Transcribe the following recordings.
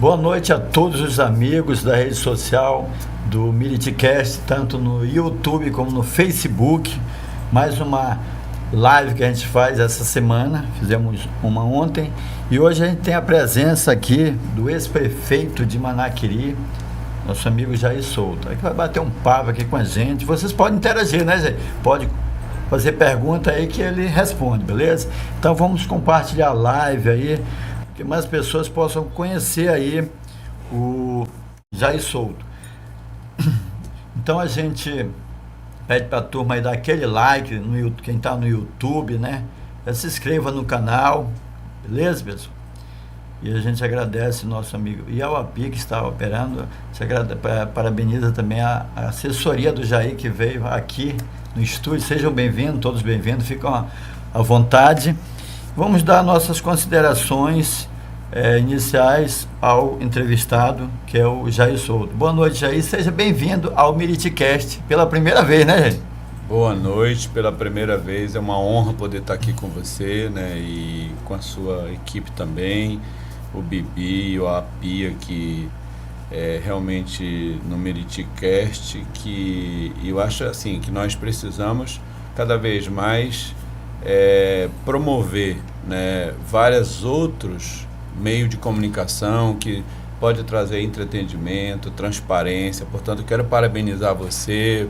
Boa noite a todos os amigos da rede social do Miritcast, tanto no YouTube como no Facebook. Mais uma live que a gente faz essa semana, fizemos uma ontem, e hoje a gente tem a presença aqui do ex-prefeito de Manaquiri, nosso amigo Jair Souto, que vai bater um papo aqui com a gente. Vocês podem interagir, né, Jair? Pode fazer pergunta aí que ele responde, beleza? Então vamos compartilhar a live aí, que mais pessoas possam conhecer aí o Jair Souto. Então a gente pede para a turma aí dar aquele like, quem está no YouTube, né? Se inscreva no canal, beleza, pessoal? E a gente agradece nosso amigo Iauapi, que está operando, parabeniza também a assessoria do Jair, que veio aqui no estúdio. Sejam bem-vindos, todos bem-vindos, ficam à vontade. Vamos dar nossas considerações iniciais ao entrevistado, que é o Jair Souto. Boa noite, Jair, seja bem-vindo ao Miritcast pela primeira vez, né, Jair? Boa noite, pela primeira vez, é uma honra poder estar aqui com você, né, e com a sua equipe também, o Bibi, o Api aqui, realmente no Miritcast, que eu acho assim, que nós precisamos cada vez mais promover, né, vários outros meios de comunicação que pode trazer entretenimento, transparência. Portanto, quero parabenizar você,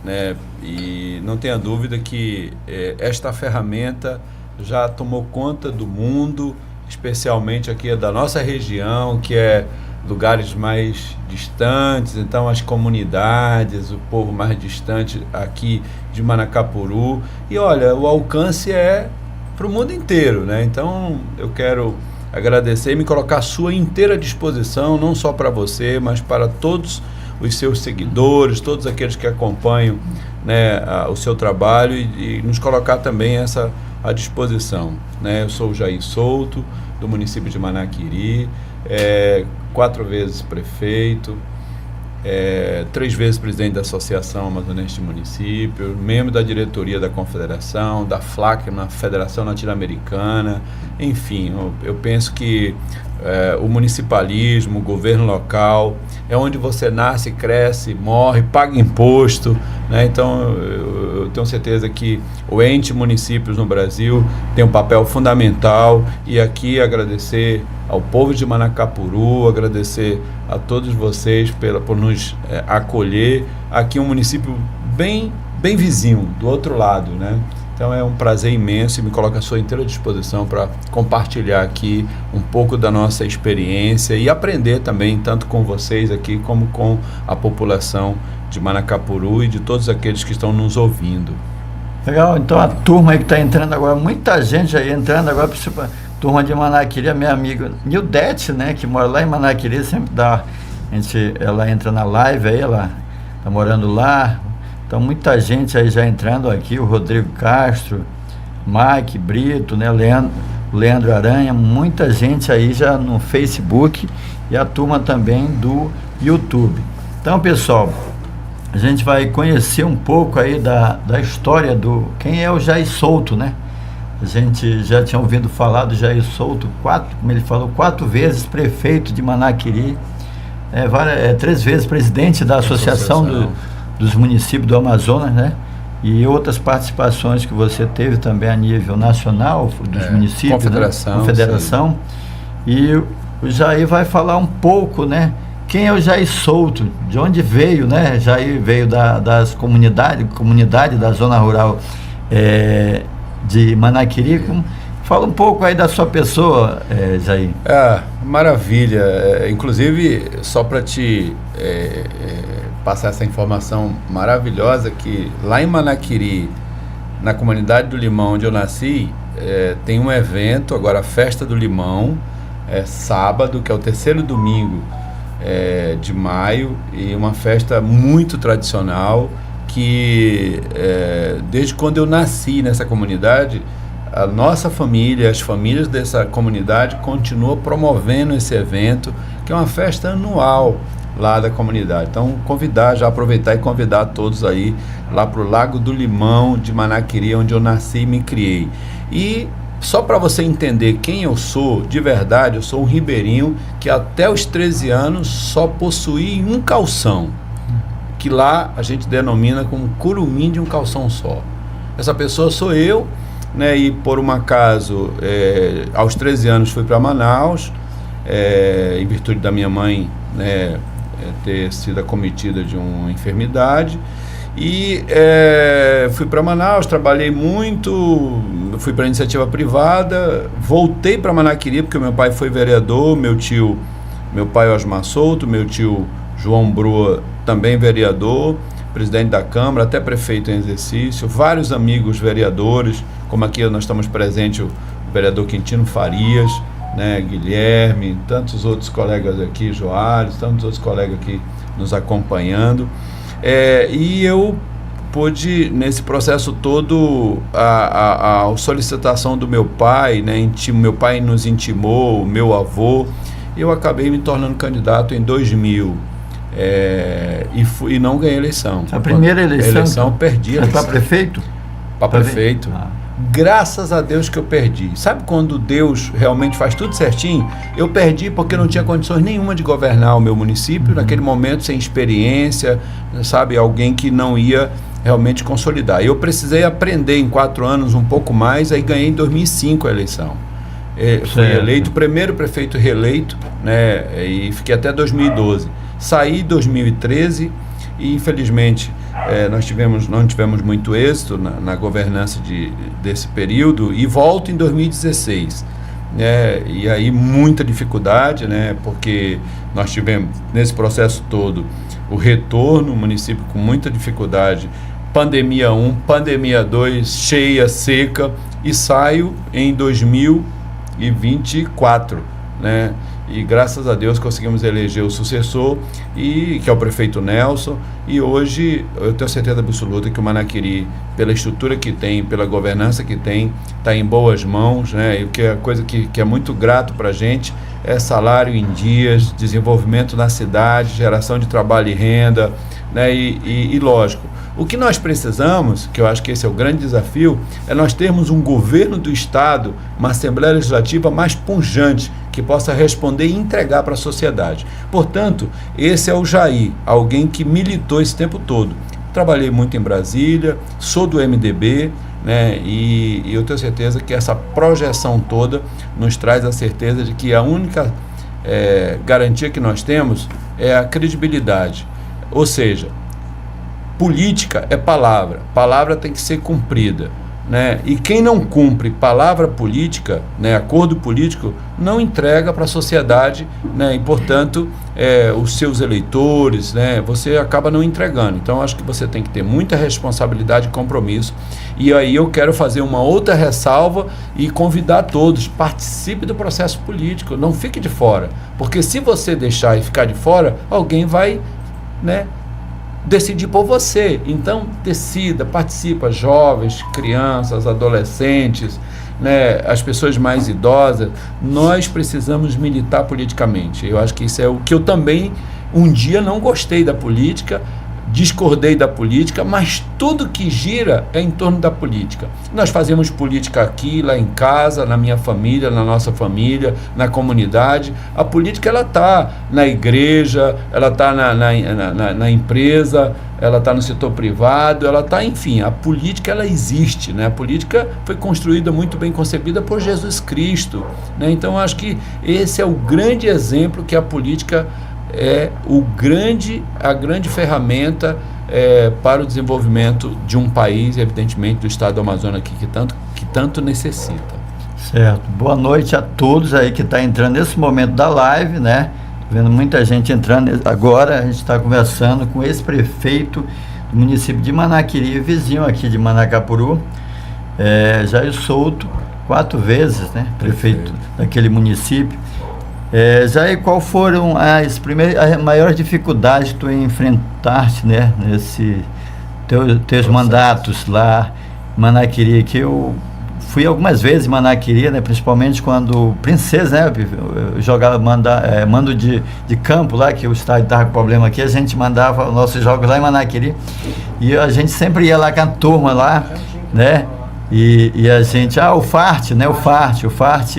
né, e não tenha dúvida que esta ferramenta já tomou conta do mundo, especialmente aqui da nossa região, que é lugares mais distantes. Então as comunidades, o povo mais distante aqui de Manacapuru, e olha, o alcance é para o mundo inteiro, né? Então eu quero agradecer e me colocar à sua inteira disposição, não só para você, mas para todos os seus seguidores, todos aqueles que acompanham, né, o seu trabalho, e nos colocar também à disposição, né? Eu sou o Jair Souto, do município de Manaquiri, 4 vezes prefeito, 3 vezes presidente da Associação Amazonense de Municípios, membro da diretoria da Confederação, da FLAC, na Federação Latino-Americana. Enfim, eu penso que o municipalismo, o governo local, é onde você nasce, cresce, morre, paga imposto, né? Então eu tenho certeza que o ente municípios no Brasil tem um papel fundamental, e aqui agradecer ao povo de Manacapuru, agradecer a todos vocês por nos acolher aqui, um município bem vizinho, do outro lado, né? Então é um prazer imenso, e me coloco à sua inteira disposição para compartilhar aqui um pouco da nossa experiência e aprender também, tanto com vocês aqui como com a população de Manacapuru e de todos aqueles que estão nos ouvindo. Legal, então a turma aí que está entrando agora, muita gente aí entrando agora, turma de Manaquiri, a minha amiga Nildete, né, que mora lá em Manaquiri, sempre ela entra na live aí, ela está morando lá. Então muita gente aí já entrando aqui, o Rodrigo Castro, Mike Brito, né, Leandro Aranha, muita gente aí já no Facebook, e a turma também do YouTube. Então, pessoal, a gente vai conhecer um pouco aí da história quem é o Jair Souto, né? A gente já tinha ouvido falar do Jair Souto, como ele falou, 4 vezes prefeito de Manaquiri, 3 vezes presidente da Associação dos municípios do Amazonas, né? E outras participações que você teve também a nível nacional, dos municípios, Confederação. Né? E o Jair vai falar um pouco, né? Quem é o Jair Souto? De onde veio, né? Jair veio das comunidade da zona rural de Manaquiri. Fala um pouco aí da sua pessoa, Jair. Maravilha. Inclusive, só para te passar essa informação maravilhosa, que lá em Manaquiri, na comunidade do Limão, onde eu nasci, tem um evento, agora a Festa do Limão, sábado, que é o 3º domingo de maio, e uma festa muito tradicional, que desde quando eu nasci nessa comunidade, a nossa família, as famílias dessa comunidade continuam promovendo esse evento, que é uma festa anual lá da comunidade. Então, aproveitar e convidar todos aí lá para o Lago do Limão de Manaquiri, onde eu nasci e me criei. E Só para você entender quem eu sou, de verdade, eu sou um ribeirinho que até os 13 anos só possuía um calção, que lá a gente denomina como curumim de um calção só. Essa pessoa sou eu, né, e por um acaso, aos 13 anos fui para Manaus, em virtude da minha mãe, né, ter sido acometida de uma enfermidade, e fui para Manaus, trabalhei muito, fui para iniciativa privada, voltei para Manaquiri, porque meu pai foi vereador, meu pai Osmar Souto, meu tio João Brua também vereador, presidente da Câmara, até prefeito em exercício, vários amigos vereadores, como aqui nós estamos presentes, o vereador Quintino Farias, né, Guilherme, tantos outros colegas aqui, Joares, tantos outros colegas aqui nos acompanhando. E eu pude, nesse processo todo, a solicitação do meu pai, né, meu pai nos intimou, meu avô, eu acabei me tornando candidato em 2000, e não ganhei a eleição. A primeira eleição? Perdi a eleição. Para prefeito? Para prefeito. Graças a Deus que eu perdi. Sabe quando Deus realmente faz tudo certinho? Eu perdi porque não tinha condições nenhuma de governar o meu município, naquele momento, sem experiência, sabe? Alguém que não ia realmente consolidar. Eu precisei aprender em 4 anos um pouco mais, aí ganhei em 2005 a eleição. Fui eleito, primeiro prefeito reeleito, né? E fiquei até 2012. Saí em 2013 e, infelizmente, não tivemos muito êxito na governança desse período, e volto em 2016, né? E aí muita dificuldade, né? Porque nós tivemos nesse processo todo o retorno, o município com muita dificuldade, pandemia 1, pandemia 2, cheia, seca, e saio em 2024, né? E graças a Deus conseguimos eleger o sucessor, que é o prefeito Nelson, e hoje eu tenho certeza absoluta que o Manaquiri, pela estrutura que tem, pela governança que tem, está em boas mãos, né? E o que é coisa que é muito grato para a gente é salário em dias, desenvolvimento na cidade, geração de trabalho e renda, né? E lógico, o que nós precisamos, que eu acho que esse é o grande desafio, é nós termos um governo do Estado, uma Assembleia Legislativa mais pujante, que possa responder e entregar para a sociedade. Portanto, esse é o Jair, alguém que militou esse tempo todo. Trabalhei muito em Brasília, sou do MDB, né, e eu tenho certeza que essa projeção toda nos traz a certeza de que a única garantia que nós temos é a credibilidade. Ou seja, política é palavra, palavra tem que ser cumprida, né? E quem não cumpre palavra política, né, acordo político, não entrega para a sociedade, né? E portanto, os seus eleitores, né, você acaba não entregando. Então acho que você tem que ter muita responsabilidade e compromisso. E aí eu quero fazer uma outra ressalva e convidar todos, participe do processo político, não fique de fora, porque se você deixar e ficar de fora, alguém vai, né, decidir por você. Então decida, participa, jovens, crianças, adolescentes, né, as pessoas mais idosas. Nós precisamos militar politicamente. Eu acho que isso é o que eu também um dia não gostei da política, discordei da política, mas tudo que gira é em torno da política. Nós fazemos política aqui, lá em casa, na minha família, na nossa família, na comunidade. A política, ela está na igreja, ela está na empresa, ela está no setor privado, ela está, enfim, a política, ela existe, né? A política foi construída, muito bem concebida por Jesus Cristo, né? Então, acho que esse é o grande exemplo que a política é a grande ferramenta para o desenvolvimento de um país, evidentemente do estado do Amazonas aqui, que tanto necessita. Certo. Boa noite a todos aí que está entrando nesse momento da live, né? Vendo muita gente entrando agora. A gente está conversando com o ex-prefeito do município de Manaquiri, vizinho aqui de Manacapuru, Jair Souto, 4 vezes, né? Prefeito daquele município. Jair, qual foram as maiores dificuldades que tu enfrentaste, né, nesse teus mandatos lá em Manaquiri? Que eu fui algumas vezes em Manaquiri, né, principalmente quando Princesa, né, jogava mando de campo lá, que o estádio estava com problema aqui, a gente mandava os nossos jogos lá em Manaquiri, e a gente sempre ia lá com a turma lá, né, E a gente, o FART, né? O FART,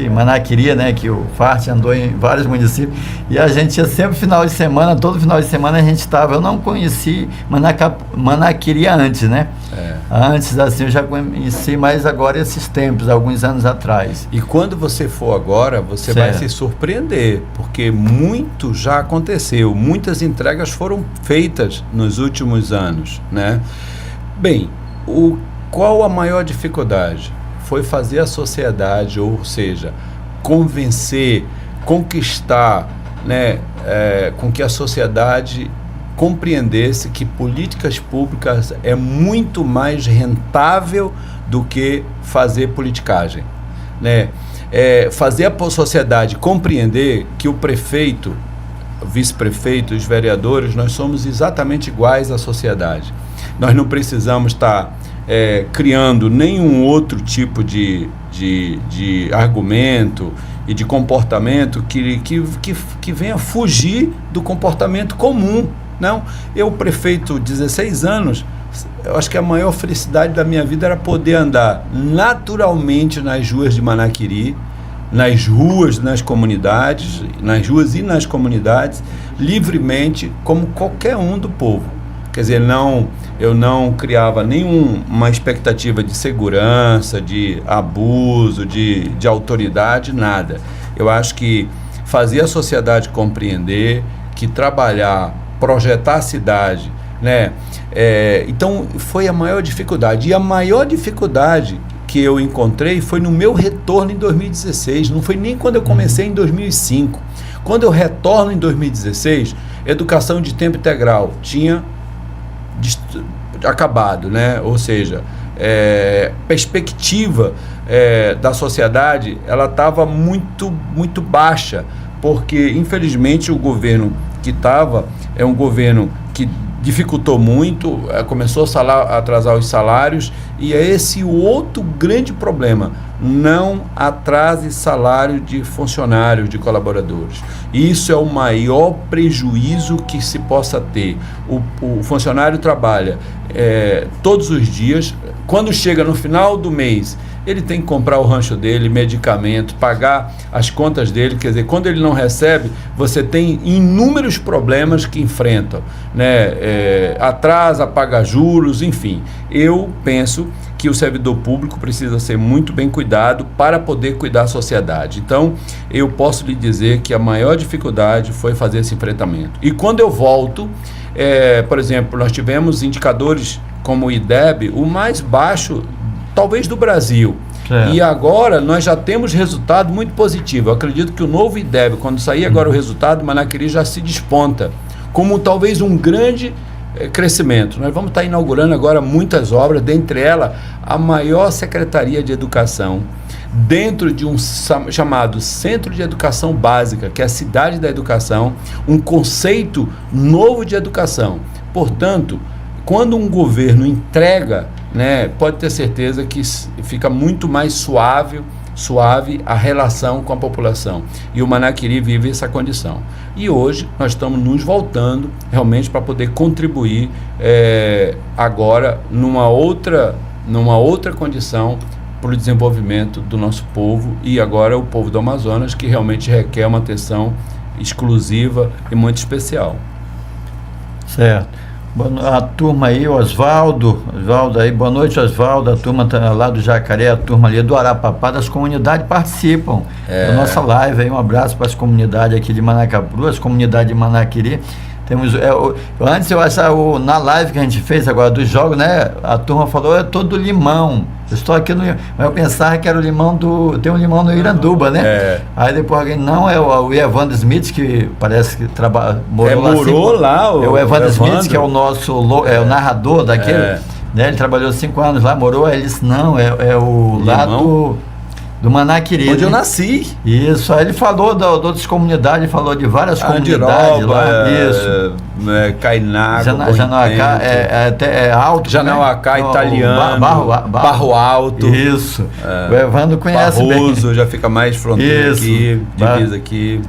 Manaquiri, né? Que o FART andou em vários municípios. E a gente ia sempre final de semana, todo final de semana a gente estava. Eu não conheci Manaquiri antes, né? Antes, assim, eu já conheci, mas agora esses tempos, alguns anos atrás. E quando você for agora, você vai se surpreender, porque muito já aconteceu, muitas entregas foram feitas nos últimos anos, né? Bem, qual a maior dificuldade? Foi fazer a sociedade, ou seja, convencer, conquistar, né, com que a sociedade compreendesse que políticas públicas é muito mais rentável do que fazer politicagem, né? Fazer a sociedade compreender que o prefeito, o vice-prefeito, os vereadores, nós somos exatamente iguais à sociedade. Nós não precisamos estar criando nenhum outro tipo de argumento e de comportamento que venha fugir do comportamento comum. Não, eu, prefeito, 16 anos, eu acho que a maior felicidade da minha vida era poder andar naturalmente nas ruas de Manaquiri, nas ruas e nas comunidades, livremente, como qualquer um do povo. Quer dizer, eu não criava nenhuma expectativa de segurança, de abuso, de autoridade, nada. Eu acho que fazer a sociedade compreender que trabalhar, projetar a cidade, né? Então foi a maior dificuldade. E a maior dificuldade que eu encontrei foi no meu retorno em 2016, não foi nem quando eu comecei em 2005. Quando eu retorno em 2016, educação de tempo integral tinha acabado, né? Ou seja, perspectiva da sociedade, ela estava muito baixa, porque infelizmente o governo que estava é um governo que dificultou muito, começou a atrasar os salários, e é esse o outro grande problema: não atrase salário de funcionários, de colaboradores. Isso é o maior prejuízo que se possa ter. O funcionário trabalha todos os dias, quando chega no final do mês, ele tem que comprar o rancho dele, medicamento, pagar as contas dele. Quer dizer, quando ele não recebe, você tem inúmeros problemas que enfrentam, né? Atrasa, paga juros, enfim. Eu penso que o servidor público precisa ser muito bem cuidado para poder cuidar da sociedade. Então, eu posso lhe dizer que a maior dificuldade foi fazer esse enfrentamento. E quando eu volto, por exemplo, nós tivemos indicadores como o IDEB, o mais baixo talvez do Brasil. E agora nós já temos resultado muito positivo. Eu acredito que o novo IDEB, quando sair agora o resultado, Manaquiri já se desponta como talvez um grande crescimento. Nós vamos estar inaugurando agora muitas obras, dentre elas a maior Secretaria de Educação, dentro de um chamado Centro de Educação Básica, que é a Cidade da Educação, um conceito novo de educação. Portanto, quando um governo entrega, né, pode ter certeza que fica muito mais suave a relação com a população. E o Manaquiri vive essa condição. E hoje nós estamos nos voltando realmente para poder contribuir agora numa outra condição para o desenvolvimento do nosso povo, e agora o povo do Amazonas, que realmente requer uma atenção exclusiva e muito especial. Certo. A turma aí, Oswaldo aí, boa noite, Oswaldo, a turma tá lá do Jacaré, a turma ali do Arapapá, das comunidades participam da nossa live aí. Um abraço para as comunidades aqui de Manacapuru, as comunidades de Manaquiri. Temos, antes eu achava, na live que a gente fez agora dos jogos, né, a turma falou, todo limão. Eu estou aqui no Limão, mas eu pensava que era o limão tem um limão no Iranduba, né? Aí depois alguém, não, é o Evandro Smith, que parece que morou lá. O Evandro Smith, que é o nosso, o narrador daquele, né? Ele trabalhou 5 anos lá, morou, aí ele disse, não, é o lado do Manaquiri. Onde eu nasci. Isso, aí ele falou de outras comunidades, falou de várias comunidades lá. Isso. Cainago, Janauacá, até alto. Janauacá, né? Italiano, Barro Alto. Isso. O Evandro conhece Barroso, já fica mais fronteira aqui, divisa aqui.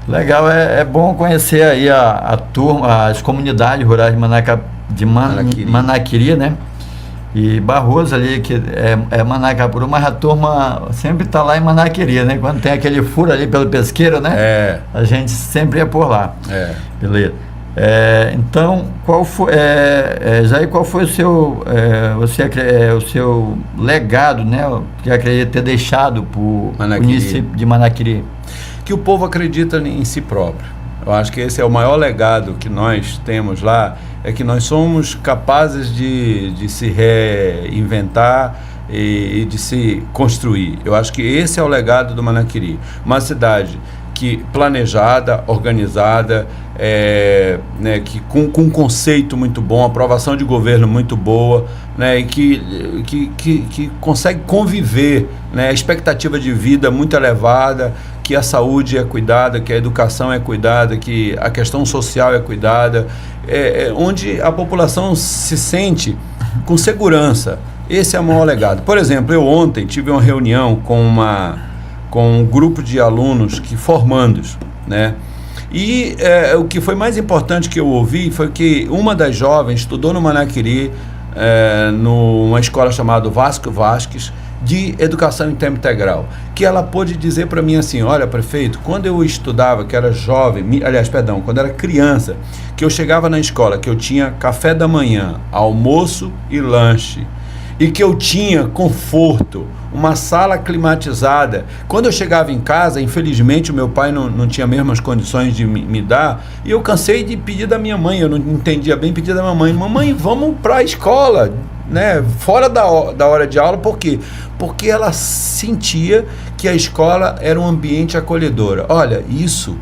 Legal, é bom conhecer aí a turma, as comunidades rurais de Manaquiri, né? e Barroso ali, que é Manacapuru, mas a turma sempre está lá em Manaquiri, né? Quando tem aquele furo ali pelo Pesqueiro, né? A gente sempre ia por lá. Beleza. Então, Jair, qual foi o seu, o seu legado, né? Que acredita ter deixado para o município de Manaquiri? Que o povo acredita em si próprio. Eu acho que esse é o maior legado que nós temos lá, é que nós somos capazes de se reinventar e de se construir. Eu acho que esse é o legado do Manaquiri. Uma cidade que planejada, organizada, né, que com um conceito muito bom, aprovação de governo muito boa, né, e que consegue conviver, né, a expectativa de vida muito elevada, que a saúde é cuidada, que a educação é cuidada, que a questão social é cuidada, onde a população se sente com segurança. Esse é o maior legado. Por exemplo, eu ontem tive uma reunião com um grupo de alunos formandos, né? E o que foi mais importante que eu ouvi foi que uma das jovens estudou no Manaquiri, numa escola chamada Vasco Vasques, de educação em tempo integral, que ela pôde dizer para mim assim: olha, prefeito, quando eu estudava, que era jovem, quando era criança, que eu chegava na escola, que eu tinha café da manhã, almoço e lanche, e que eu tinha conforto, uma sala climatizada. Quando eu chegava em casa, infelizmente o meu pai não tinha mesmas condições de me dar, e eu cansei de pedir da minha mãe, eu não entendia bem pedir da minha mãe: mamãe, vamos para a escola, né, fora da hora de aula. Por quê? Porque ela sentia que a escola era um ambiente acolhedor. Olha, isso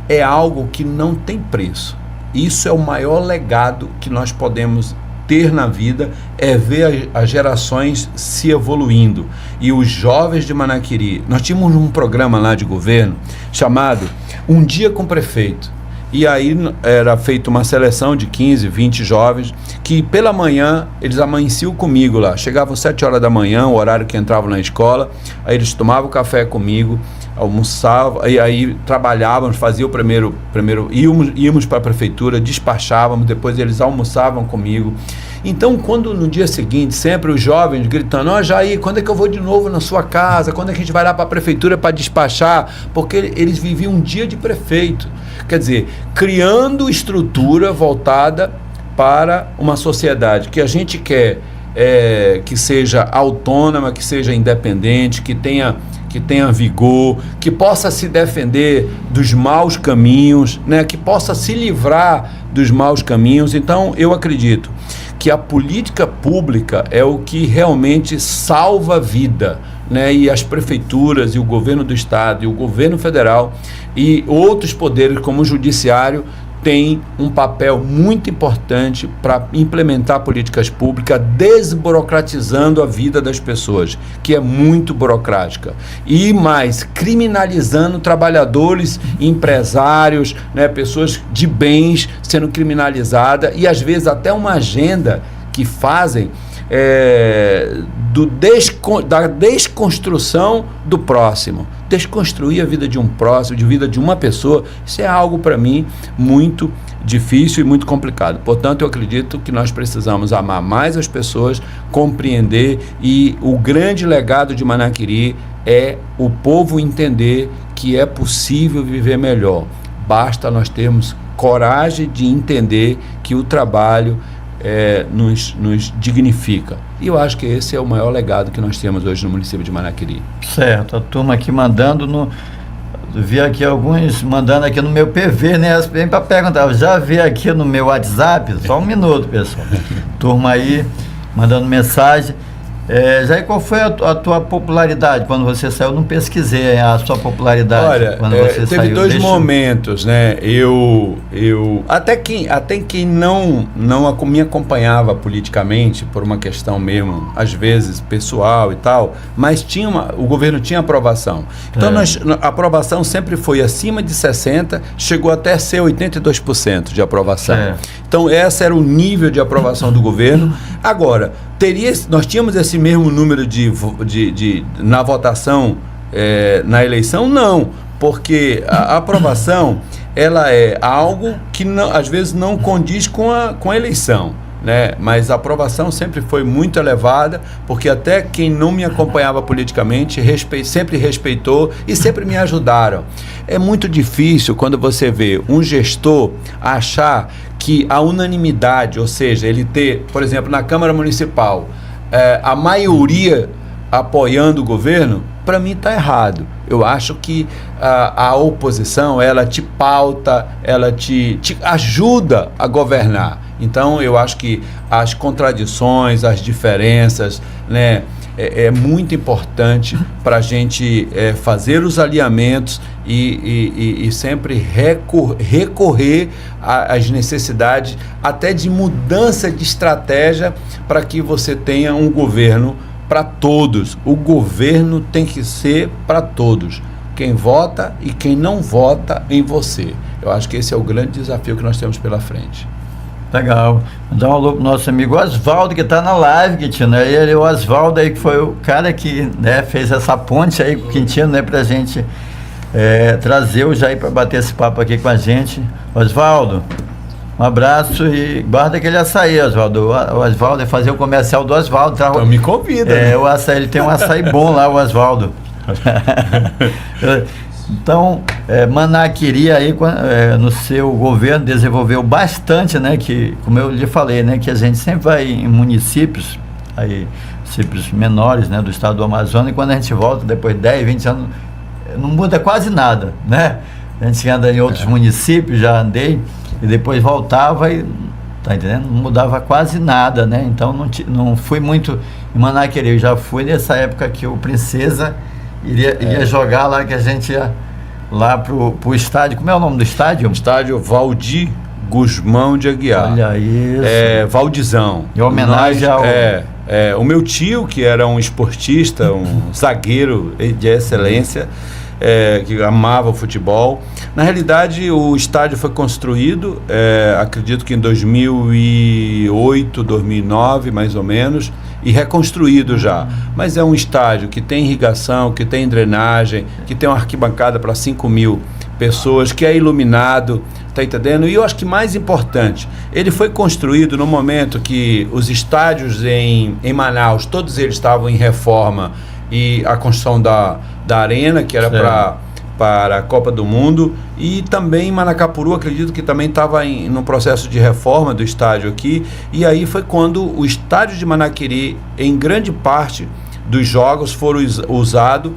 é algo que não tem preço. Isso é o maior legado que nós podemos ter na vida, é ver as gerações se evoluindo. E os jovens de Manaquiri, nós tínhamos um programa lá de governo chamado Um Dia com o Prefeito. E aí era feita uma seleção de 15, 20 jovens que pela manhã eles amanheciam comigo lá. Chegavam 7 horas da manhã, o horário que entravam na escola, aí eles tomavam café comigo, almoçavam, e aí trabalhávamos, fazia o primeiro íamos para a prefeitura, despachávamos, depois eles almoçavam comigo. Então, quando no dia seguinte, sempre os jovens gritando: ó, Jair, quando é que eu vou de novo na sua casa? Quando é que a gente vai lá para a prefeitura para despachar? Porque eles viviam um dia de prefeito. Quer dizer, criando estrutura voltada para uma sociedade que a gente quer que seja autônoma, que seja independente, que tenha vigor, que possa se defender dos maus caminhos, né, que possa se livrar dos maus caminhos. Então, eu acredito que a política pública é o que realmente salva a vida, né? E as prefeituras e o governo do estado e o governo federal e outros poderes como o judiciário têm um papel muito importante para implementar políticas públicas, desburocratizando a vida das pessoas, que é muito burocrática, e mais, criminalizando trabalhadores, empresários, né, pessoas de bens sendo criminalizadas, e às vezes até uma agenda que fazem da desconstrução do próximo, desconstruir a vida de um próximo, de vida de uma pessoa. Isso é algo para mim muito difícil e muito complicado. Portanto, eu acredito que nós precisamos amar mais as pessoas, compreender, e o grande legado de Manaquiri é o povo entender que é possível viver melhor. Basta nós termos coragem de entender que o trabalho nos dignifica. E eu acho que esse é o maior legado que nós temos hoje no município de Manaquiri. Certo, a turma aqui mandando vi aqui alguns mandando aqui no meu PV, né? Vem para perguntar, eu já vi aqui no meu WhatsApp, só um minuto, pessoal. Turma aí mandando mensagem. Jair, qual foi a tua popularidade quando você saiu? Eu não pesquisei a sua popularidade. Olha, quando você teve saiu. Dois momentos, né? Eu até quem não me acompanhava politicamente por uma questão mesmo, às vezes pessoal e tal, mas o governo tinha aprovação. Então a aprovação sempre foi acima de 60%, chegou até ser 82% de aprovação. Então esse era o nível de aprovação do governo. Agora, nós tínhamos esse mesmo número na votação na eleição? Não, porque a aprovação ela é algo que às vezes não condiz com a eleição, né? Mas a aprovação sempre foi muito elevada, porque até quem não me acompanhava politicamente sempre respeitou e sempre me ajudaram. É muito difícil quando você vê um gestor achar que a unanimidade, ou seja, ele ter, por exemplo, na Câmara Municipal, a maioria apoiando o governo, para mim está errado. Eu acho que a oposição, ela te pauta, ela te ajuda a governar. Então, eu acho que as contradições, as diferenças, né, é muito importante para a gente fazer os alinhamentos e sempre recorrer às necessidades até de mudança de estratégia para que você tenha um governo para todos. O governo tem que ser para todos. Quem vota e quem não vota em você. Eu acho que esse é o grande desafio que nós temos pela frente. Legal. Vou dar um alô pro nosso amigo Oswaldo, que está na live, Quintino, né? Ele, o Oswaldo aí, que foi o cara que, né, fez essa ponte aí com o Quintino, né, pra gente trazer o Jair para bater esse papo aqui com a gente. Oswaldo, um abraço e guarda aquele açaí, Oswaldo. O Oswaldo é fazer o comercial do Oswaldo. Tá? Então me convida. Né? O açaí, ele tem um açaí bom lá, o Oswaldo. Então, Manaquiri aí, no seu governo desenvolveu bastante, né, que, como eu lhe falei, né, que a gente sempre vai em municípios, aí, municípios menores, né, do estado do Amazonas, e quando a gente volta, depois de 10, 20 anos, não muda quase nada, né? A gente anda em outros municípios, já andei, e depois voltava e, tá entendendo? Não mudava quase nada, né? Então, não fui muito em Manaquiri, eu já fui nessa época que o Princesa ia jogar lá, que a gente ia lá pro estádio. Como é o nome do estádio? Estádio Valdir Guzmão de Aguiar. Olha isso. Valdizão. Em homenagem ao... o meu tio, que era um esportista, um zagueiro de excelência, que amava o futebol. Na realidade, o estádio foi construído, acredito que em 2008, 2009, mais ou menos, e reconstruído já. Mas é um estádio que tem irrigação, que tem drenagem, que tem uma arquibancada para 5.000 pessoas, que é iluminado, tá entendendo? E eu acho que mais importante, ele foi construído no momento que os estádios em Manaus, todos eles estavam em reforma, e a construção da arena, que era para a Copa do Mundo, e também Manacapuru, acredito que também estava no processo de reforma do estádio aqui, e aí foi quando o estádio de Manaquiri, em grande parte dos jogos, foram usados,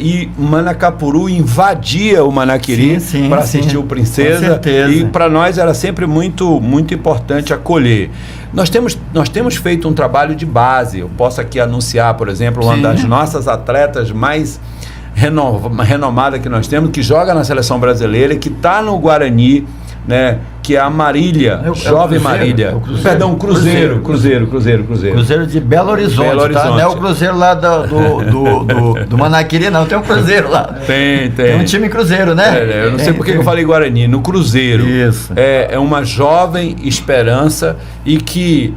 e Manacapuru invadia o Manaquiri para assistir o Princesa, e para nós era sempre muito, muito importante acolher. Nós temos feito um trabalho de base. Eu posso aqui anunciar, por exemplo, uma das nossas atletas mais renomada que nós temos, que joga na seleção brasileira, que está no Guarani, né, que é a Marília, jovem Marília. Cruzeiro. Cruzeiro de Belo Horizonte, tá? Não é o Cruzeiro lá do Manaquiri, não. Tem um Cruzeiro lá. Tem um time Cruzeiro, né? Eu não sei porque eu falei Guarani, no Cruzeiro. Isso. É uma jovem esperança e que,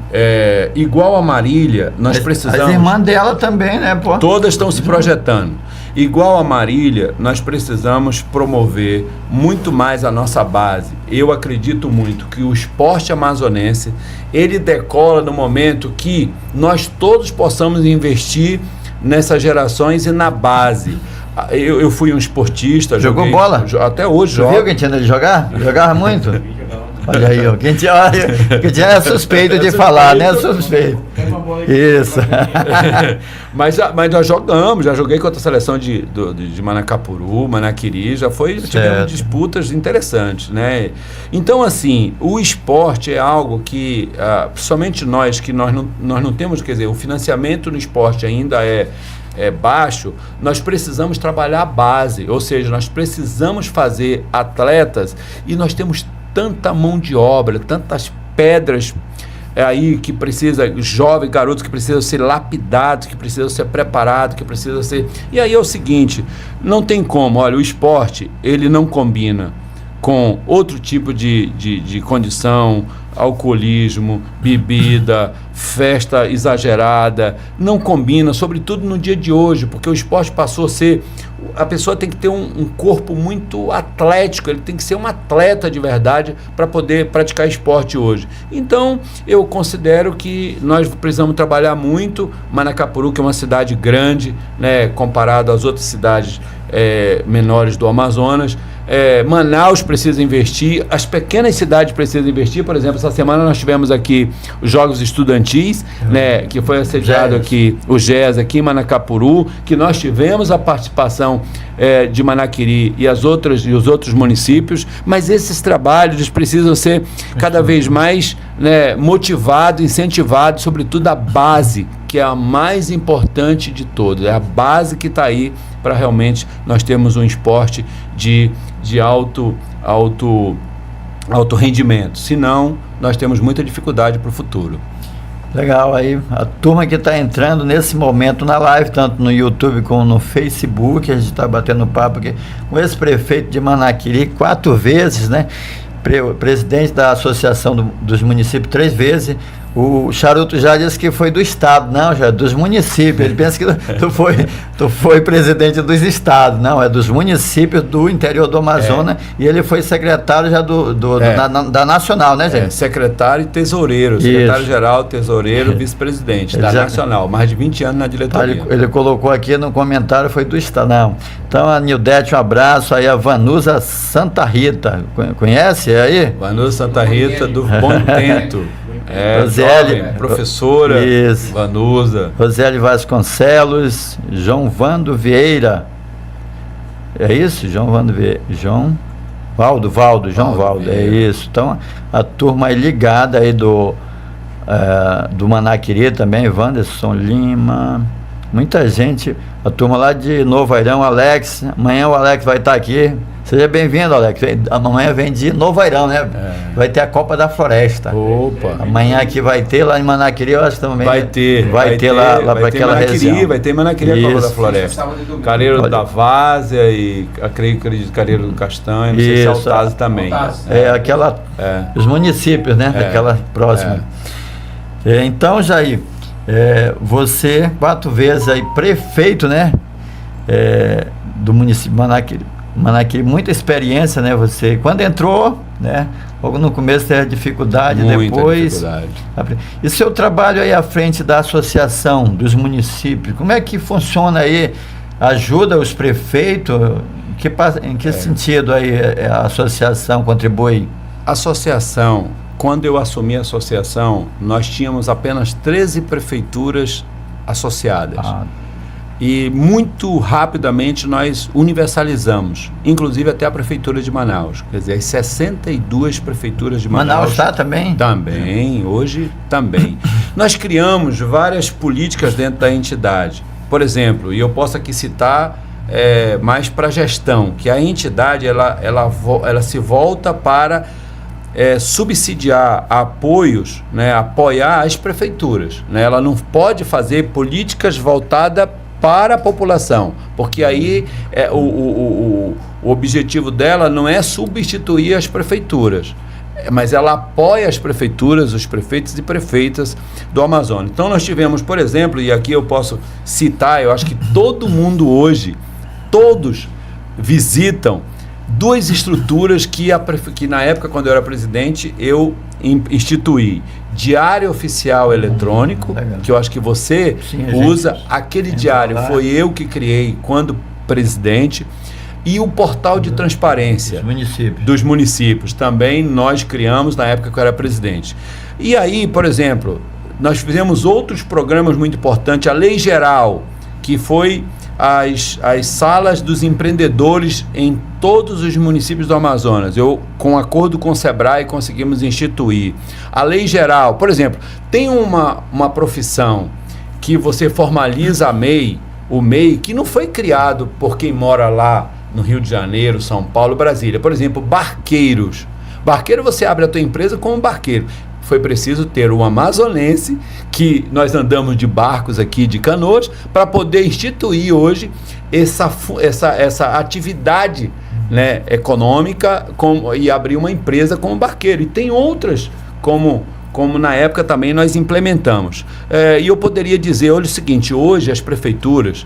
igual a Marília, nós precisamos... As irmãs dela também, né, pô? Todas estão se projetando. Igual a Marília, nós precisamos promover muito mais a nossa base. Eu acredito muito que o esporte amazonense, ele decola no momento que nós todos possamos investir nessas gerações e na base. Eu fui um esportista. Jogou bola? Até hoje jogo. Viu quem tinha de jogar? Jogava muito? Olha aí, ó. Quem tinha é suspeito de falar, né? Suspeito. Isso. Mas nós jogamos, já joguei contra a seleção de Manacapuru, Manaquiri, tivemos disputas interessantes, né? Então, assim, o esporte é algo que, principalmente nós não temos, quer dizer, o financiamento no esporte ainda é baixo, nós precisamos trabalhar a base, ou seja, nós precisamos fazer atletas, e nós temos tanta mão de obra, tantas pedras aí que precisa, jovens, garotos que precisam ser lapidados, que precisam ser preparados, que precisam ser... E aí é o seguinte, não tem como, olha, o esporte, ele não combina com outro tipo de condição, alcoolismo, bebida, festa exagerada, não combina, sobretudo no dia de hoje, porque o esporte passou a ser... A pessoa tem que ter um corpo muito atlético, ele tem que ser um atleta de verdade para poder praticar esporte hoje. Então, eu considero que nós precisamos trabalhar muito. Manacapuru, que é uma cidade grande, né, comparado às outras cidades menores do Amazonas, Manaus precisa investir, as pequenas cidades precisam investir. Por exemplo, essa semana nós tivemos aqui os Jogos Estudantis, né, que foi assediado aqui, o GES aqui em Manacapuru, que nós tivemos a participação de Manaquiri e os outros municípios, mas esses trabalhos eles precisam ser cada vez mais, né, motivados, incentivados, sobretudo a base, que é a mais importante de todas, é a base que está aí para realmente nós termos um esporte de alto rendimento. Senão, nós temos muita dificuldade para o futuro. Legal, aí a turma que está entrando nesse momento na live, tanto no YouTube como no Facebook, a gente está batendo papo aqui com esse prefeito de Manaquiri 4 vezes, né? Presidente da Associação dos Municípios 3 vezes. O Charuto já disse que foi do estado, não, já dos municípios. Ele pensa que tu foi presidente dos estados, não, é dos municípios do interior do Amazonas, e ele foi secretário já da Nacional, né, gente? Secretário e tesoureiro, secretário-geral, tesoureiro, vice-presidente da Nacional, mais de 20 anos na diretoria. Ele colocou aqui no comentário, foi do estado, não. Então, a Nildete, um abraço, aí a Vanusa Santa Rita, conhece aí? Vanusa Santa Rita, do Bom Tento. Roseli, professora Vanusa. Roseli Vasconcelos, João Vando Vieira. É isso? João Vando Vieira. João Valdo, é isso. Então, a turma aí ligada aí do Manaquiri também, Wanderson Lima, muita gente, a turma lá de Novo Airão, Alex, amanhã o Alex vai estar aqui. Seja bem-vindo, Alex. Amanhã vem de Novo Airão, né? Vai ter a Copa da Floresta. Opa! Amanhã aqui vai ter, lá em Manaquiri, eu acho também. Vai ter lá para aquela região. Vai ter Manaquiri a Copa da Floresta. Careiro da Várzea e acredito Careiro do Castanho, não sei se Altazes também. Os municípios, né? Daquela próxima. Então, Jair, você 4 vezes aí prefeito, né? Do município de Manaquiri, muita experiência, né? Você, quando entrou, né? Logo no começo teve dificuldade, depois... E seu trabalho aí à frente da associação dos municípios, como é que funciona aí? Ajuda os prefeitos? Em que sentido aí a associação contribui? Associação, quando eu assumi a associação, nós tínhamos apenas 13 prefeituras associadas. E muito rapidamente nós universalizamos, inclusive até a Prefeitura de Manaus. Quer dizer, as 62 prefeituras de Manaus. Manaus está também? Também, hoje também. Nós criamos várias políticas dentro da entidade. Por exemplo, e eu posso aqui citar mais para a gestão, que a entidade ela se volta para subsidiar apoios, né, apoiar as prefeituras. Né? Ela não pode fazer políticas voltadas para a população, porque aí o objetivo dela não é substituir as prefeituras, mas ela apoia as prefeituras, os prefeitos e prefeitas do Amazonas. Então nós tivemos, por exemplo, e aqui eu posso citar, eu acho que todo mundo hoje, todos visitam 2 estruturas que na época, quando eu era presidente, eu instituí. Diário Oficial Eletrônico, que eu acho que você usa. Aquele diário foi eu que criei quando presidente. E o portal de transparência dos municípios. Também nós criamos na época que eu era presidente. E aí, por exemplo, nós fizemos outros programas muito importantes. A Lei Geral, que foi as salas dos empreendedores em todos os municípios do Amazonas. Com acordo com o SEBRAE, conseguimos instituir. A Lei Geral, por exemplo, tem uma profissão que você formaliza o MEI, que não foi criado por quem mora lá no Rio de Janeiro, São Paulo, Brasília. Por exemplo, barqueiros. Barqueiro, você abre a tua empresa como barqueiro. Foi preciso ter um amazonense, que nós andamos de barcos aqui, de canoas, para poder instituir hoje essa atividade né, econômica e abrir uma empresa como barqueiro. E tem outras, como na época também nós implementamos. E eu poderia dizer, olha o seguinte, hoje as prefeituras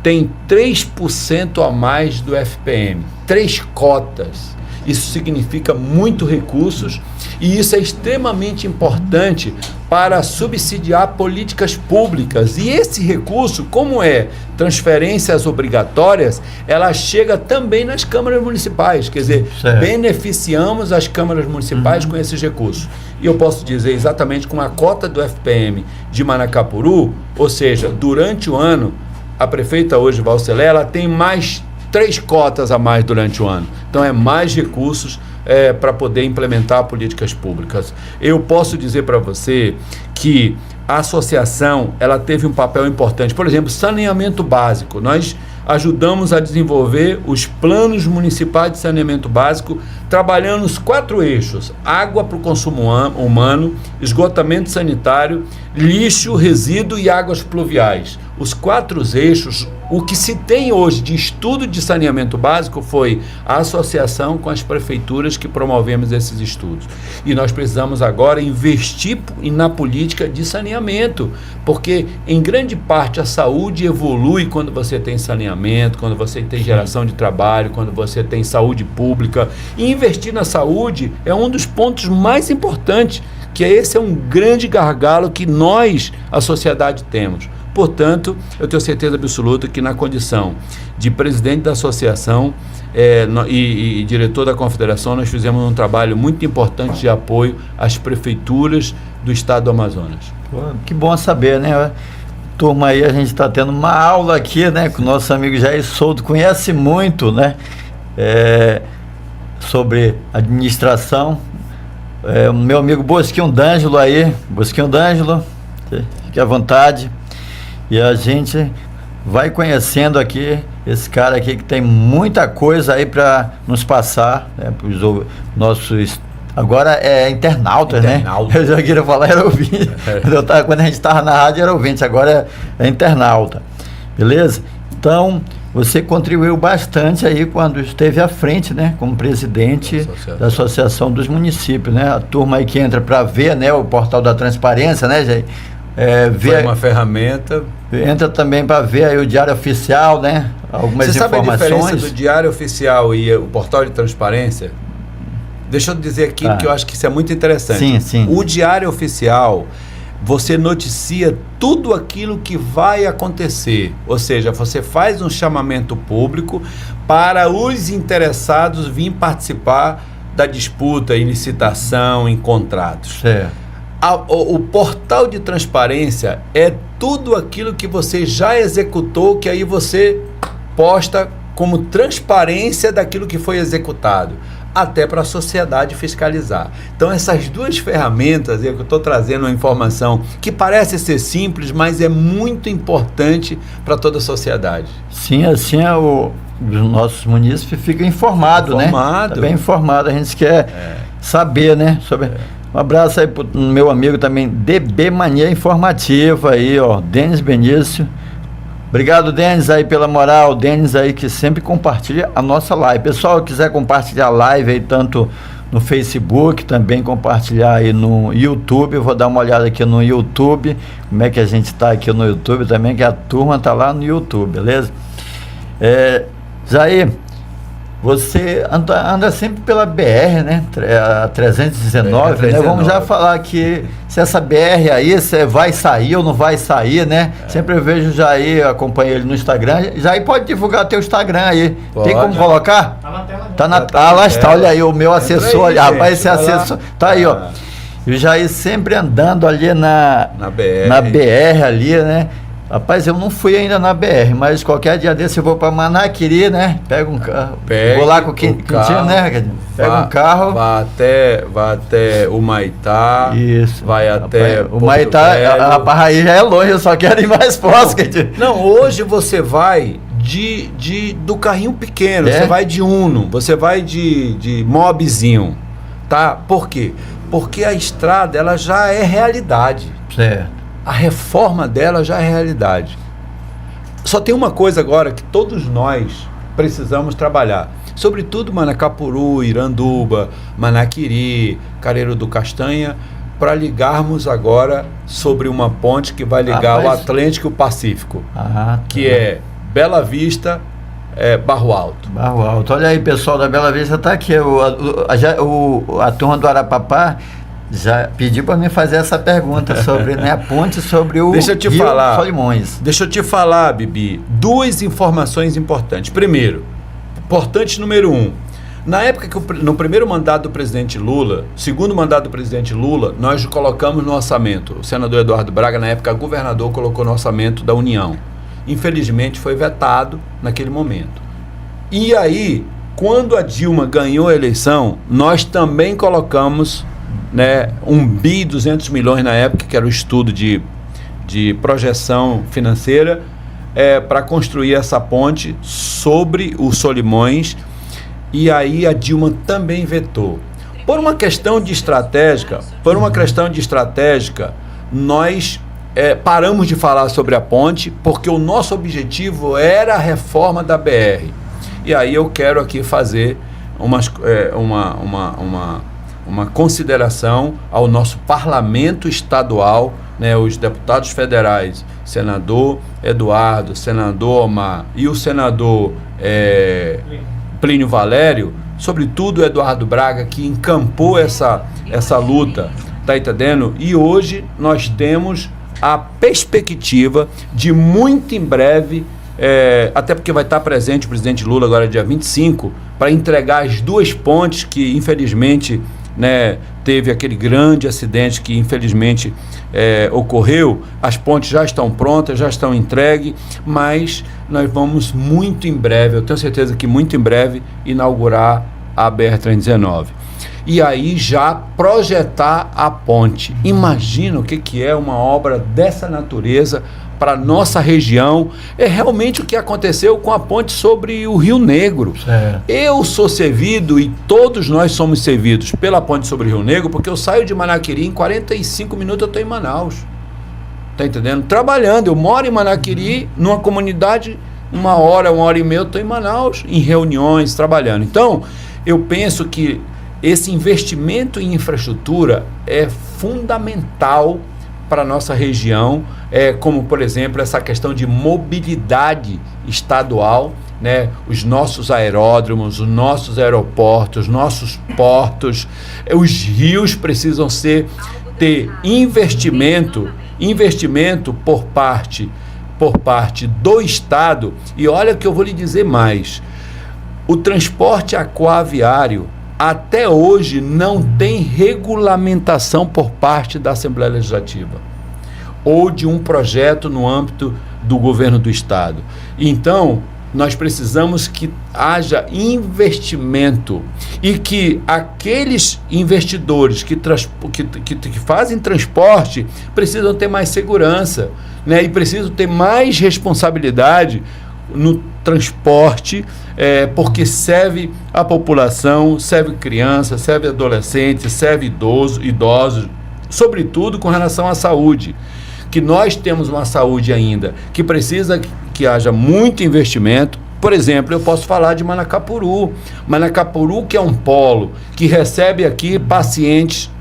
têm 3% a mais do FPM, 3 cotas. Isso significa muito recursos e isso é extremamente importante para subsidiar políticas públicas. E esse recurso, como é transferências obrigatórias, ela chega também nas câmaras municipais. Quer dizer, beneficiamos as câmaras municipais com esses recursos. E eu posso dizer exatamente com a cota do FPM de Manacapuru, ou seja, durante o ano, a prefeita hoje, Valcelé, ela tem mais 3 cotas a mais durante o ano. Então é mais recursos para poder implementar políticas públicas. Eu posso dizer para você que a associação ela teve um papel importante. Por exemplo, saneamento básico. Nós ajudamos a desenvolver os planos municipais de saneamento básico, trabalhando os 4 eixos: água para o consumo humano, esgotamento sanitário, lixo, resíduo e águas pluviais. Os 4 eixos, o que se tem hoje de estudo de saneamento básico foi a associação com as prefeituras que promovemos esses estudos. E nós precisamos agora investir na política de saneamento, porque em grande parte a saúde evolui quando você tem saneamento, quando você tem geração de trabalho, quando você tem saúde pública. E investir na saúde é um dos pontos mais importantes, que esse é um grande gargalo que nós, a sociedade, temos. Portanto, eu tenho certeza absoluta que na condição de presidente da associação e diretor da confederação, nós fizemos um trabalho muito importante de apoio às prefeituras do estado do Amazonas. Pô, que bom saber, né? Turma, aí a gente está tendo uma aula aqui, né, com o nosso amigo Jair Souto, conhece muito, né, sobre administração. O meu amigo Bosquinho D'Angelo aí, Bosquinho D'Angelo, fique à vontade. E a gente vai conhecendo aqui esse cara aqui que tem muita coisa aí para nos passar, né, para os nossos. Agora é internautas, né? Eu já queria falar, era ouvinte. Quando a gente estava na rádio era ouvinte, agora é internauta. Beleza? Então, você contribuiu bastante aí quando esteve à frente, né, como presidente da Associação dos Municípios, né? A turma aí que entra para ver, né, o portal da transparência, né, Jair? Foi uma ferramenta. Entra também para ver aí o Diário Oficial, né? Algumas informações. Você sabe a diferença do Diário Oficial e o portal de transparência? Deixa eu dizer aqui, porque eu acho que isso é muito interessante. Sim, sim. O Diário Oficial, você noticia tudo aquilo que vai acontecer. Ou seja, você faz um chamamento público para os interessados vir participar da disputa, em licitação, em contratos. Certo. O portal de transparência é tudo aquilo que você já executou, que aí você posta como transparência daquilo que foi executado, até para a sociedade fiscalizar. Então essas 2 ferramentas, eu estou trazendo uma informação que parece ser simples, mas é muito importante para toda a sociedade. Sim, assim os nossos munícipes ficam informados, né? Tá bem informado, a gente quer saber, né, sobre... Um abraço aí pro meu amigo também, DB Mania Informativa aí, ó, Denis Benício. Obrigado, Denis, aí pela moral, Denis aí que sempre compartilha a nossa live. Pessoal, quiser compartilhar a live aí, tanto no Facebook, também compartilhar aí no YouTube, eu vou dar uma olhada aqui no YouTube, como é que a gente tá aqui no YouTube também, que a turma tá lá no YouTube, beleza? Jair, você anda sempre pela BR, né? A 319, né? Vamos já falar aqui se essa BR aí vai sair ou não vai sair, né? Sempre eu vejo o Jair, acompanho ele no Instagram. Jair, pode divulgar teu Instagram aí. Pode. Tem como colocar? Tá na tela. Tá na tela. Lá está, olha aí, o meu assessor ali. Rapaz, esse assessor. Tá aí, ó. E o Jair sempre andando ali na BR ali, né? Rapaz, eu não fui ainda na BR, mas qualquer dia desse eu vou para Manaquiri, né? Pego um carro, vou lá com o Quintino, né? Pega um carro. Vai até o Maitá. Isso. Vai até o Maitá, a Parraí já é longe, eu só quero ir mais próximo. Não, hoje você vai do carrinho pequeno, você vai de Uno, você vai de mobzinho, tá? Por quê? Porque a estrada, ela já é realidade. Certo. A reforma dela já é realidade. Só tem uma coisa agora que todos nós precisamos trabalhar. sobretudo Manacapuru, Iranduba, Manaquiri, Careiro do Castanha, para ligarmos agora sobre uma ponte que vai ligar o Atlântico e o Pacífico, que é Bela Vista, Barro Alto. Barro Alto. Olha aí, pessoal da Bela Vista está aqui. A turma do Arapapá já pediu para mim fazer essa pergunta sobre, né, a ponte sobre o Deixa eu te Rio falar, Solimões. Deixa eu te falar, Bibi, duas informações importantes. Primeiro, importante número 1. Na época no primeiro mandato do presidente Lula, segundo mandato do presidente Lula, nós colocamos no orçamento, o senador Eduardo Braga, na época governador, colocou no orçamento da União. Infelizmente foi vetado naquele momento. E aí, quando a Dilma ganhou a eleição, nós também colocamos, né, 1.200 bilhões na época, que era o estudo de projeção financeira, para construir essa ponte sobre o Solimões. E aí a Dilma também vetou. Por uma questão de estratégica, nós paramos de falar sobre a ponte, porque o nosso objetivo era a reforma da BR. E aí eu quero aqui fazer uma consideração ao nosso parlamento estadual, né, os deputados federais, senador Eduardo, senador Omar e o senador Plínio Valério, sobretudo o Eduardo Braga, que encampou essa luta, tá entendendo? E hoje nós temos a perspectiva de muito em breve, até porque vai estar presente o presidente Lula agora dia 25, para entregar as duas pontes que infelizmente, né, teve aquele grande acidente que infelizmente ocorreu. As pontes já estão prontas, já estão entregues, mas nós vamos muito em breve, eu tenho certeza que muito em breve, inaugurar a BR-319. E aí já projetar a ponte. Imagina o que é uma obra dessa natureza para nossa região. É realmente o que aconteceu com a ponte sobre o Rio Negro. Eu sou servido, e todos nós somos servidos pela ponte sobre o Rio Negro, porque eu saio de Manaquiri, em 45 minutos eu estou em Manaus. Tá entendendo? Trabalhando. Eu moro em Manaquiri, numa comunidade, 1 hora e meia eu estou em Manaus, em reuniões, trabalhando. Então, eu penso que esse investimento em infraestrutura é fundamental para a nossa região, como, por exemplo, essa questão de mobilidade estadual, né? Os nossos aeródromos, os nossos aeroportos, os nossos portos, os rios precisam ter investimento por parte do Estado. E olha que eu vou lhe dizer mais, o transporte aquaviário até hoje não tem regulamentação por parte da Assembleia Legislativa ou de um projeto no âmbito do governo do Estado. Então, nós precisamos que haja investimento e que aqueles investidores que fazem transporte precisam ter mais segurança, né? E precisam ter mais responsabilidade no transporte, porque serve a população, serve criança, serve adolescente, serve idosos, sobretudo com relação à saúde, que nós temos uma saúde ainda que precisa que haja muito investimento. Por exemplo, eu posso falar de Manacapuru, que é um polo que recebe aqui pacientes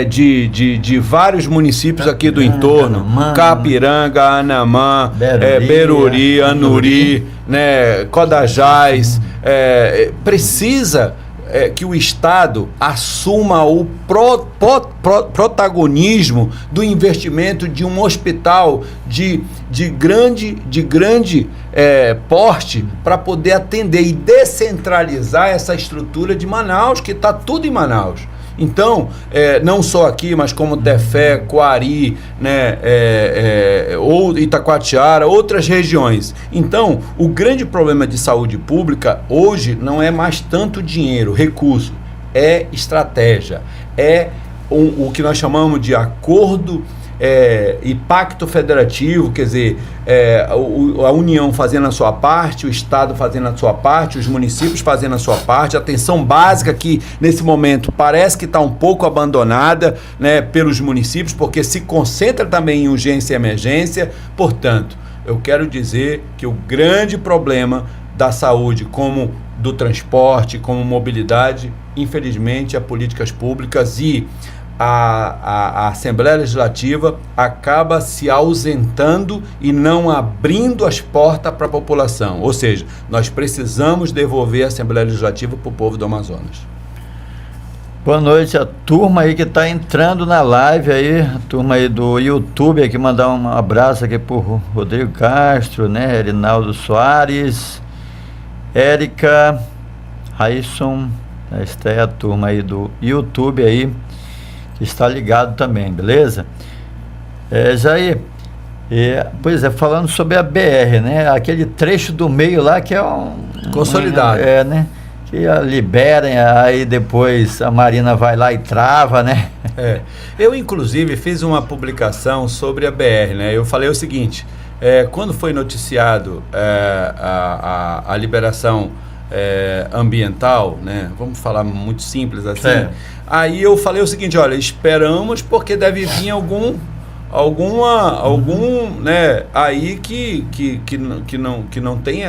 de vários municípios aqui do entorno, Capiranga, Anamã, Beruri, Anuri, né, Codajás. Precisa que o Estado assuma o protagonismo do investimento de um hospital de grande porte para poder atender e descentralizar essa estrutura de Manaus, que está tudo em Manaus. Então, não só aqui, mas como Tefé, Coari, né, ou Itacoatiara, outras regiões. Então, o grande problema de saúde pública hoje não é mais tanto dinheiro, recurso, é estratégia, o que nós chamamos de acordo e pacto federativo, quer dizer, a União fazendo a sua parte, o Estado fazendo a sua parte, os municípios fazendo a sua parte, a atenção básica que nesse momento parece que está um pouco abandonada, né, pelos municípios, porque se concentra também em urgência e emergência. Portanto, eu quero dizer que o grande problema da saúde, como do transporte, como mobilidade, infelizmente, as políticas públicas e a Assembleia Legislativa acaba se ausentando e não abrindo as portas para a população. Ou seja, nós precisamos devolver a Assembleia Legislativa para o povo do Amazonas. Boa noite, a turma aí que está entrando na live aí, a turma aí do YouTube, aqui mandar um abraço aqui por Rodrigo Castro, né, Erinaldo Soares, Érica, Raísson, esta é a turma aí do YouTube aí, que está ligado também, beleza? Jair, pois é, falando sobre a BR, né, aquele trecho do meio lá que é consolidado. Né? Que liberem, aí depois a Marina vai lá e trava, né? Eu, inclusive, fiz uma publicação sobre a BR, né? Eu falei o seguinte, quando foi noticiado a liberação ambiental, né? Vamos falar muito simples assim, aí eu falei o seguinte, olha, esperamos porque deve vir algum né, aí que não tem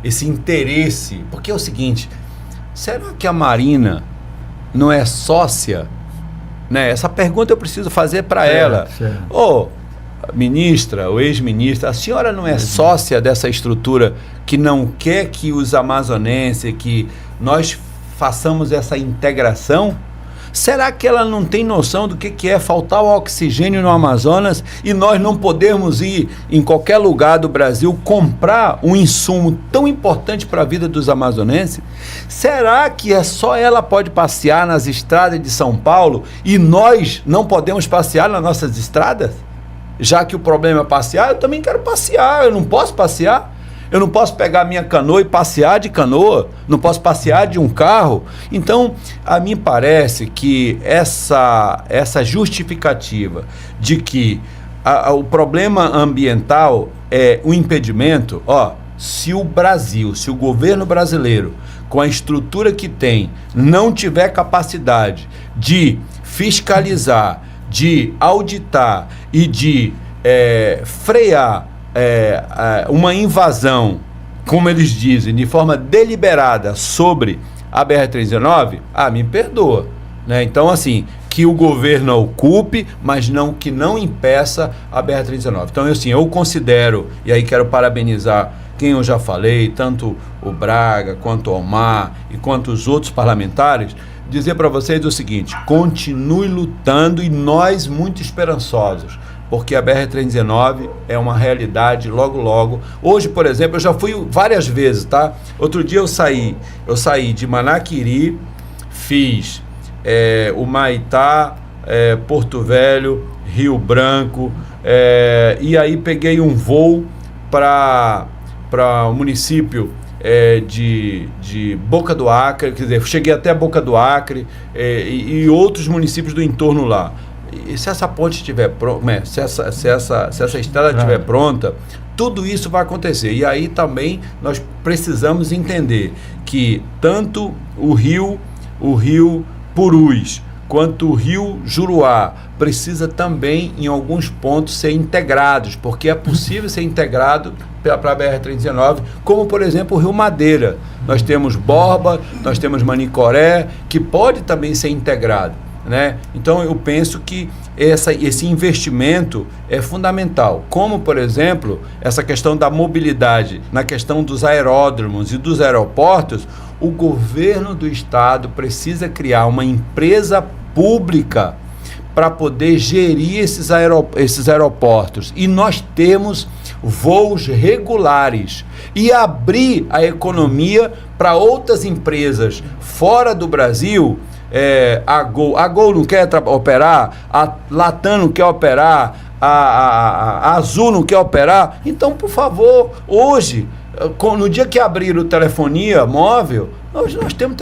esse interesse, porque é o seguinte, será que a Marina não é sócia, né? Essa pergunta eu preciso fazer para ela. Ministra, ou ex-ministra, a senhora não é sócia dessa estrutura que não quer que os amazonenses, que nós façamos essa integração? Será que ela não tem noção do que é faltar o oxigênio no Amazonas e nós não podermos ir em qualquer lugar do Brasil comprar um insumo tão importante para a vida dos amazonenses? Será que só ela pode passear nas estradas de São Paulo e nós não podemos passear nas nossas estradas? Já que o problema é passear, eu também quero passear, eu não posso passear? Eu não posso pegar minha canoa e passear de canoa, não posso passear de um carro. Então, a mim parece que essa justificativa de que o problema ambiental é um impedimento, se o Brasil, se o governo brasileiro, com a estrutura que tem, não tiver capacidade de fiscalizar, de auditar e de frear uma invasão, como eles dizem, de forma deliberada sobre a BR-319, me perdoa, né? Então, assim, que o governo ocupe, mas que não impeça a BR-319. Então, assim, eu considero, e aí quero parabenizar quem eu já falei, tanto o Braga, quanto o Omar e quanto os outros parlamentares, dizer para vocês o seguinte, continue lutando e nós muito esperançosos, porque a BR-319 é uma realidade logo, logo. Hoje, por exemplo, eu já fui várias vezes, tá? Outro dia eu saí de Manaquiri, fiz o Maitá, Porto Velho, Rio Branco, e aí peguei um voo para o município de Boca do Acre, quer dizer, cheguei até Boca do Acre e outros municípios do entorno lá. E se essa ponte estiver pronta, se essa estrada estiver pronta, tudo isso vai acontecer. E aí também nós precisamos entender que tanto o rio Purus quanto o rio Juruá precisa também, em alguns pontos, ser integrados, porque é possível ser integrado para a BR-319, como, por exemplo, o rio Madeira. Nós temos Borba, nós temos Manicoré, que pode também ser integrado, né? Então, eu penso que esse investimento é fundamental, como, por exemplo, essa questão da mobilidade, na questão dos aeródromos e dos aeroportos. O governo do estado precisa criar uma empresa pública para poder gerir esses aeroportos e nós temos voos regulares e abrir a economia para outras empresas fora do Brasil. A Gol não quer operar, a Latam não quer operar, a Azul não quer operar. Então, por favor, hoje, no dia que abrir o telefonia móvel, nós temos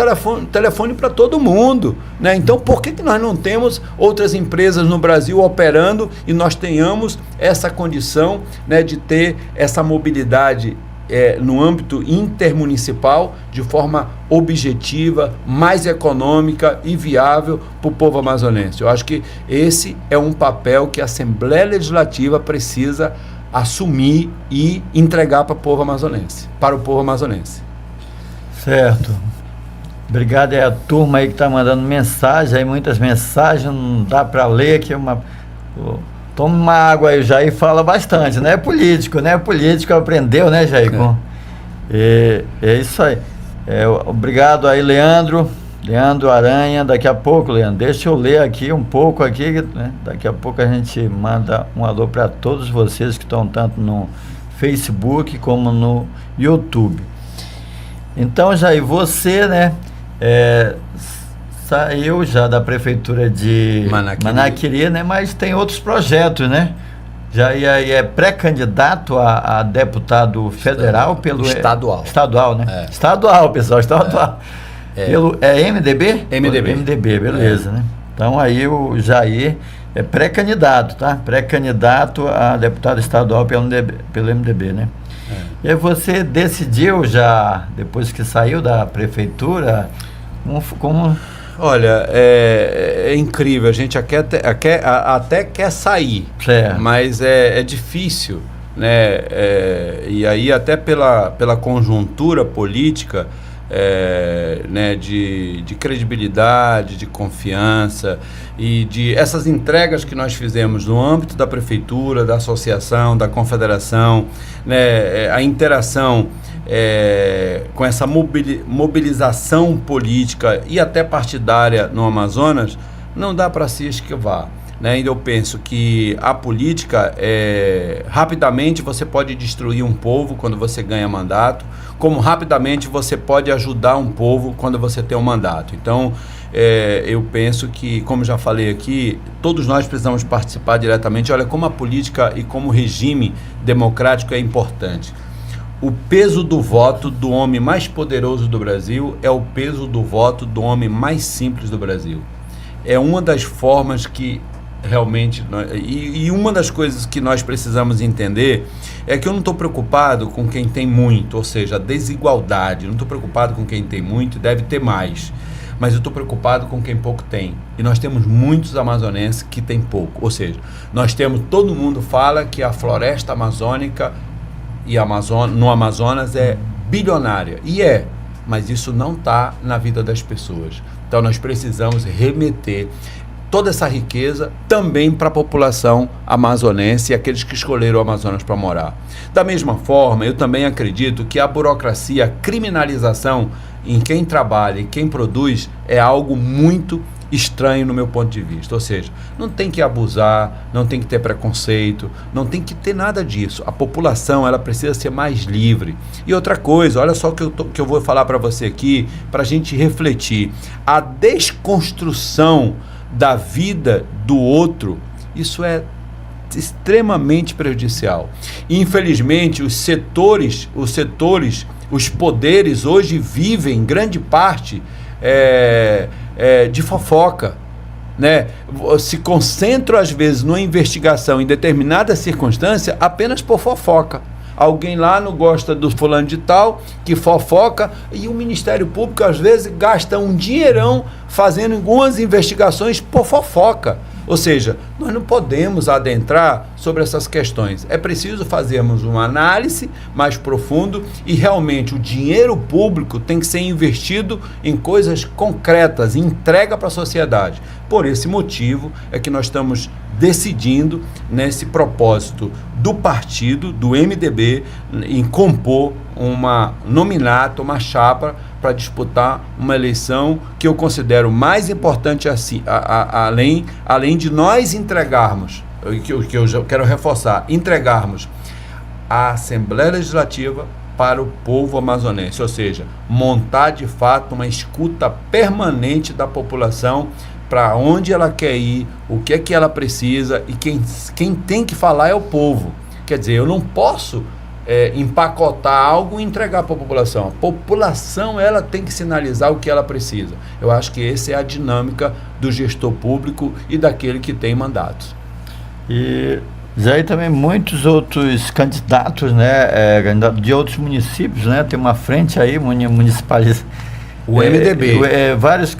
telefone para todo mundo, né? Então, por que nós não temos outras empresas no Brasil operando e nós tenhamos essa condição, né, de ter essa mobilidade no âmbito intermunicipal de forma objetiva, mais econômica e viável para o povo amazonense? Eu acho que esse é um papel que a Assembleia Legislativa precisa assumir e entregar para o povo amazonense, Certo. Obrigado a turma aí que está mandando mensagem, aí muitas mensagens, não dá para ler aqui toma uma água aí, o Jair fala bastante, não é político, né? Político aprendeu, né, Jair? É isso aí. Obrigado aí, Leandro Aranha. Daqui a pouco, Leandro, deixa eu ler aqui um pouco aqui, né? Daqui a pouco a gente manda um alô para todos vocês que estão tanto no Facebook como no YouTube. Então, Jair, você, né, saiu já da prefeitura de Manaquiri, né, mas tem outros projetos, né? Já é pré-candidato a deputado federal pelo... Estadual, né? Estadual, pessoal, estadual. Pelo MDB? MDB, beleza, né? Então aí o Jair é pré-candidato, tá? Pré-candidato a deputado estadual pelo MDB, né? E aí você decidiu já, depois que saiu da prefeitura, como... Olha, é incrível, a gente até quer sair, certo, mas é difícil, né? E aí até pela conjuntura política, né, de credibilidade, de confiança e de essas entregas que nós fizemos no âmbito da prefeitura, da associação, da confederação, né, a interação com essa mobilização política e até partidária no Amazonas, não dá para se esquivar, né? Ainda eu penso que a política, rapidamente você pode destruir um povo quando você ganha mandato, como rapidamente você pode ajudar um povo quando você tem um mandato. Então, eu penso que, como já falei aqui, todos nós precisamos participar diretamente. Olha como a política e como o regime democrático é importante. O peso do voto do homem mais poderoso do Brasil é o peso do voto do homem mais simples do Brasil. É uma das formas que realmente... E uma das coisas que nós precisamos entender é que eu não estou preocupado com quem tem muito, ou seja, a desigualdade. Eu não estou preocupado com quem tem muito e deve ter mais. Mas eu estou preocupado com quem pouco tem. E nós temos muitos amazonenses que têm pouco. Ou seja, todo mundo fala que a floresta amazônica no Amazonas é bilionária. E mas isso não está na vida das pessoas. Então nós precisamos remeter toda essa riqueza também para a população amazonense e aqueles que escolheram o Amazonas para morar. Da mesma forma, eu também acredito que a burocracia, a criminalização em quem trabalha e quem produz é algo muito estranho no meu ponto de vista. Ou seja, não tem que abusar, não tem que ter preconceito, não tem que ter nada disso. A população, ela precisa ser mais livre. E outra coisa, olha só que eu vou falar para você aqui, para a gente refletir. A desconstrução da vida do outro, isso é extremamente prejudicial. E, infelizmente, os poderes hoje vivem, em grande parte, de fofoca, né? Se concentram às vezes numa investigação em determinada circunstância apenas por fofoca. Alguém lá não gosta do fulano de tal, que fofoca, e o Ministério Público às vezes gasta um dinheirão fazendo algumas investigações por fofoca. Ou seja, nós não podemos adentrar sobre essas questões. É preciso fazermos uma análise mais profunda e realmente o dinheiro público tem que ser investido em coisas concretas, entrega para a sociedade. Por esse motivo é que nós estamos decidindo nesse propósito do partido, do MDB, em compor uma nominata, uma chapa para disputar uma eleição que eu considero mais importante assim, além de nós entregarmos, que eu já quero reforçar, entregarmos a Assembleia Legislativa para o povo amazonense, ou seja, montar de fato uma escuta permanente da população para onde ela quer ir, o que é que ela precisa, e quem tem que falar é o povo. Quer dizer, eu não posso empacotar algo e entregar para a população. A população, ela tem que sinalizar o que ela precisa. Eu acho que essa é a dinâmica do gestor público e daquele que tem mandatos. E já aí também muitos outros candidatos, né, de outros municípios, né, tem uma frente aí O MDB. Vários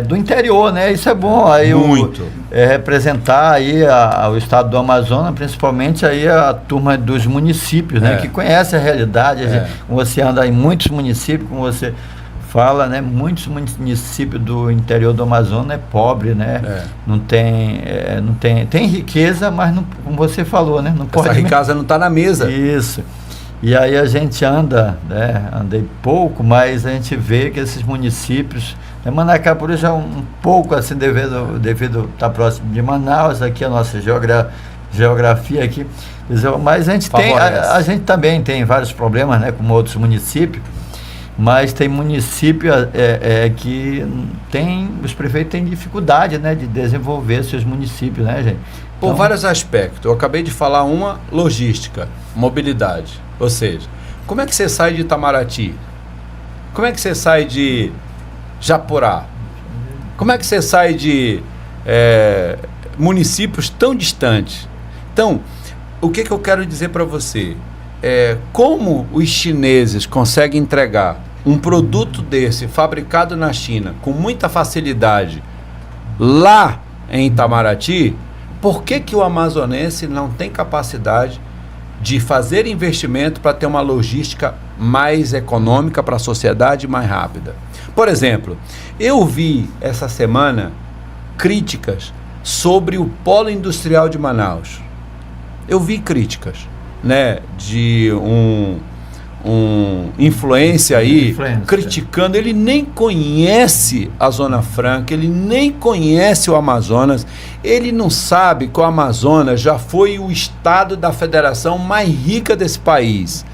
do interior, né? Isso é bom. Aí muito. Representar aí o estado do Amazonas, principalmente aí a turma dos municípios, né? Que conhece a realidade. Você anda em muitos municípios, como você fala, né? Muitos municípios do interior do Amazonas é pobre, né? Não tem riqueza, mas não, como você falou, né? Não pode. Essa riqueza não está na mesa. Isso. E aí a gente anda, né? Andei pouco, mas a gente vê que esses municípios, né? Manacapuru já um pouco assim devido estar próximo de Manaus, aqui a nossa geografia aqui, mas a gente a gente também tem vários problemas, né? Como outros municípios. Mas tem município que os prefeitos têm dificuldade, né, de desenvolver seus municípios, né, gente? Por Então, vários aspectos. Eu acabei de falar logística, mobilidade. Ou seja, como é que você sai de Itamaraty? Como é que você sai de Japurá? Como é que você sai de municípios tão distantes? Então, o que eu quero dizer para você? Como os chineses conseguem entregar um produto desse fabricado na China com muita facilidade lá em Itamaraty, por que o amazonense não tem capacidade de fazer investimento para ter uma logística mais econômica para a sociedade, mais rápida? Por exemplo, eu vi essa semana críticas sobre o polo industrial de Manaus. Eu vi críticas, né, de um influência aí criticando. Ele nem conhece a Zona Franca, ele nem conhece o Amazonas, ele não sabe que o Amazonas já foi o estado da federação mais rica desse país.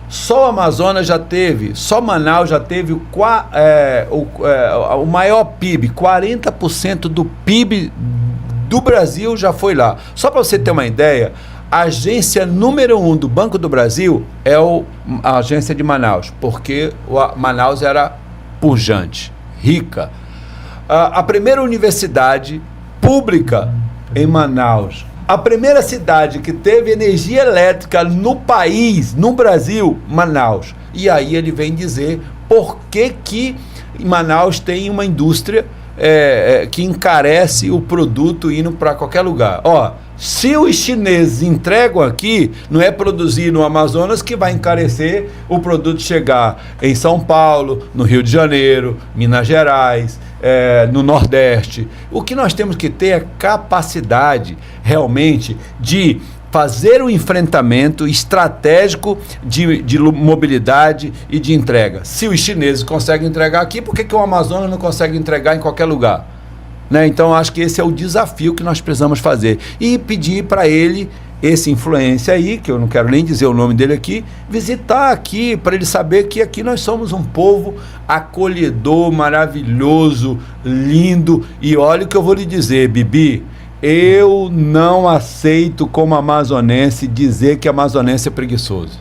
Só o Amazonas só Manaus já teve o maior PIB, 40% do PIB do Brasil já foi lá. Só para você ter uma ideia, a agência número 1 do Banco do Brasil é a agência de Manaus, porque Manaus era pujante, rica. A primeira universidade pública em Manaus, a primeira cidade que teve energia elétrica no país, no Brasil, Manaus. E aí ele vem dizer por que Manaus tem uma indústria que encarece o produto indo para qualquer lugar. Se os chineses entregam aqui, não é produzir no Amazonas que vai encarecer o produto chegar em São Paulo, no Rio de Janeiro, Minas Gerais, no Nordeste. O que nós temos que ter é capacidade realmente de fazer um enfrentamento estratégico de mobilidade e de entrega. Se os chineses conseguem entregar aqui, por que o Amazonas não consegue entregar em qualquer lugar? Né? Então, acho que esse é o desafio que nós precisamos fazer. E pedir para ele, esse influência aí, que eu não quero nem dizer o nome dele aqui, visitar aqui, para ele saber que aqui nós somos um povo acolhedor, maravilhoso, lindo. E olha o que eu vou lhe dizer, Bibi, eu não aceito como amazonense dizer que amazonense é preguiçoso.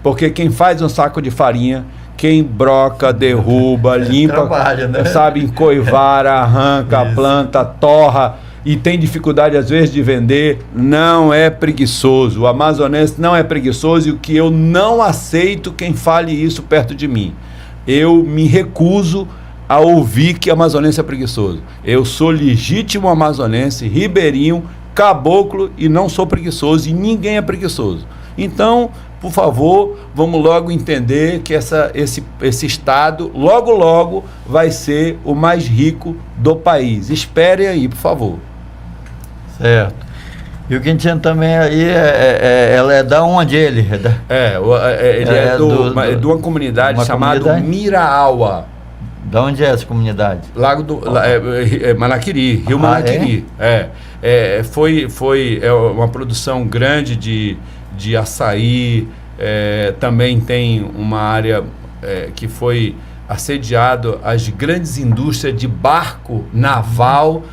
Porque quem faz um saco de farinha, quem broca, derruba, limpa, trabalha, né? sabe, encoivara, arranca, planta, torra e tem dificuldade às vezes de vender, não é preguiçoso. O amazonense não é preguiçoso, e o que eu não aceito quem fale isso perto de mim. Eu me recuso a ouvir que amazonense é preguiçoso. Eu sou legítimo amazonense, ribeirinho, caboclo, e não sou preguiçoso, e ninguém é preguiçoso. Então, por favor, vamos logo entender que esse estado, logo, vai ser o mais rico do país. Esperem aí, por favor. Certo. E o Quintino também aí, ela é da onde ele? Ele é de uma comunidade chamada Miraauá. Da onde é essa comunidade? Manaquiri, Rio Manaquiri. Foi uma produção grande de açaí, também tem uma área que foi assediado as grandes indústrias de barco naval,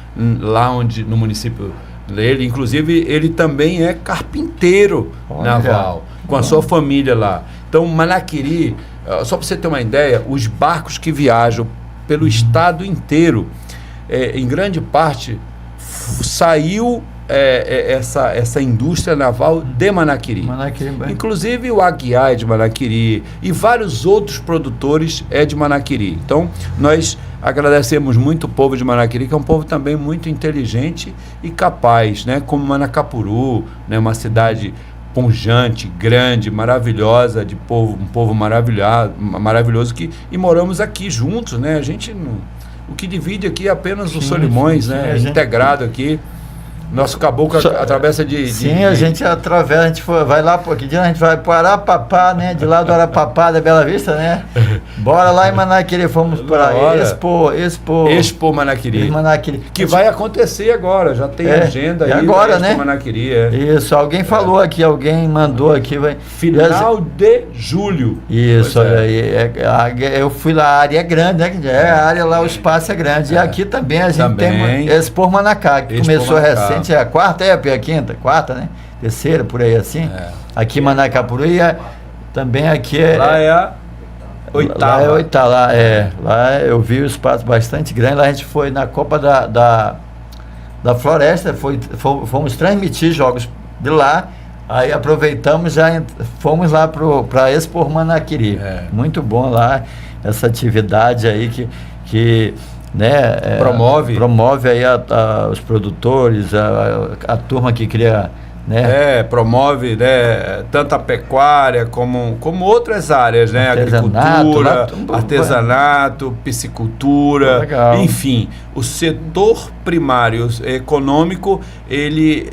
lá no município dele. Inclusive, ele também é carpinteiro naval, com a sua família lá. Então, Manaquiri, só para você ter uma ideia, os barcos que viajam pelo estado inteiro, em grande parte, saiu essa indústria naval de Manaquiri. Inclusive o Aguiar é de Manaquiri e vários outros produtores é de Manaquiri. Então, nós agradecemos muito o povo de Manaquiri, que é um povo também muito inteligente e capaz, né? Como Manacapuru, né? Uma cidade pujante, grande, maravilhosa, um povo maravilhoso e moramos aqui juntos, né? A gente o que divide aqui é apenas os Solimões, né? Integrado aqui. Nosso caboclo atravessa a gente atravessa, a gente vai lá, que dia a gente vai para Arapapá, né? De lá do Arapapá, da Bela Vista, né? Bora lá em Manaquiri, fomos para Expo Manaquiri. Que vai acontecer agora, já tem agenda aí. Agora, Expo, né? Manaquiri, Isso, alguém falou aqui, alguém mandou aqui. Final de julho. Isso, olha aí. Eu fui lá, a área é grande, né? A área lá, o espaço é grande. E aqui também a gente tem Expo Manacá, que começou recente. É a quarta, a quinta? Quarta, né? Terceira, por aí assim. Aqui em Manacapuru também aqui é... Lá é a oitava. Lá é a oitava, lá eu vi o espaço bastante grande. Lá a gente foi na Copa da Floresta, fomos transmitir jogos de lá. Aí aproveitamos, fomos lá para a Expo Manaquiri. Muito bom lá, essa atividade aí que né, promove aí os produtores, a turma que cria, né? Promove, né, tanto a pecuária como outras áreas, né? Agricultura, artesanato, piscicultura, enfim, o setor primário econômico, ele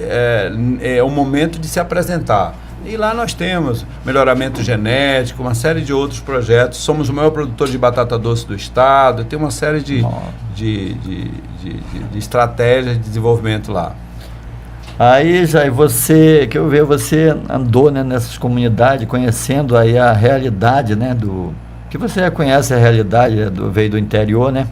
é o momento de se apresentar. E lá nós temos melhoramento genético, uma série de outros projetos. Somos o maior produtor de batata doce do estado. Tem uma série de estratégias de desenvolvimento lá. Aí, Jair, você andou, né, nessas comunidades, conhecendo aí a realidade, né, que você já conhece a realidade, veio do interior, né?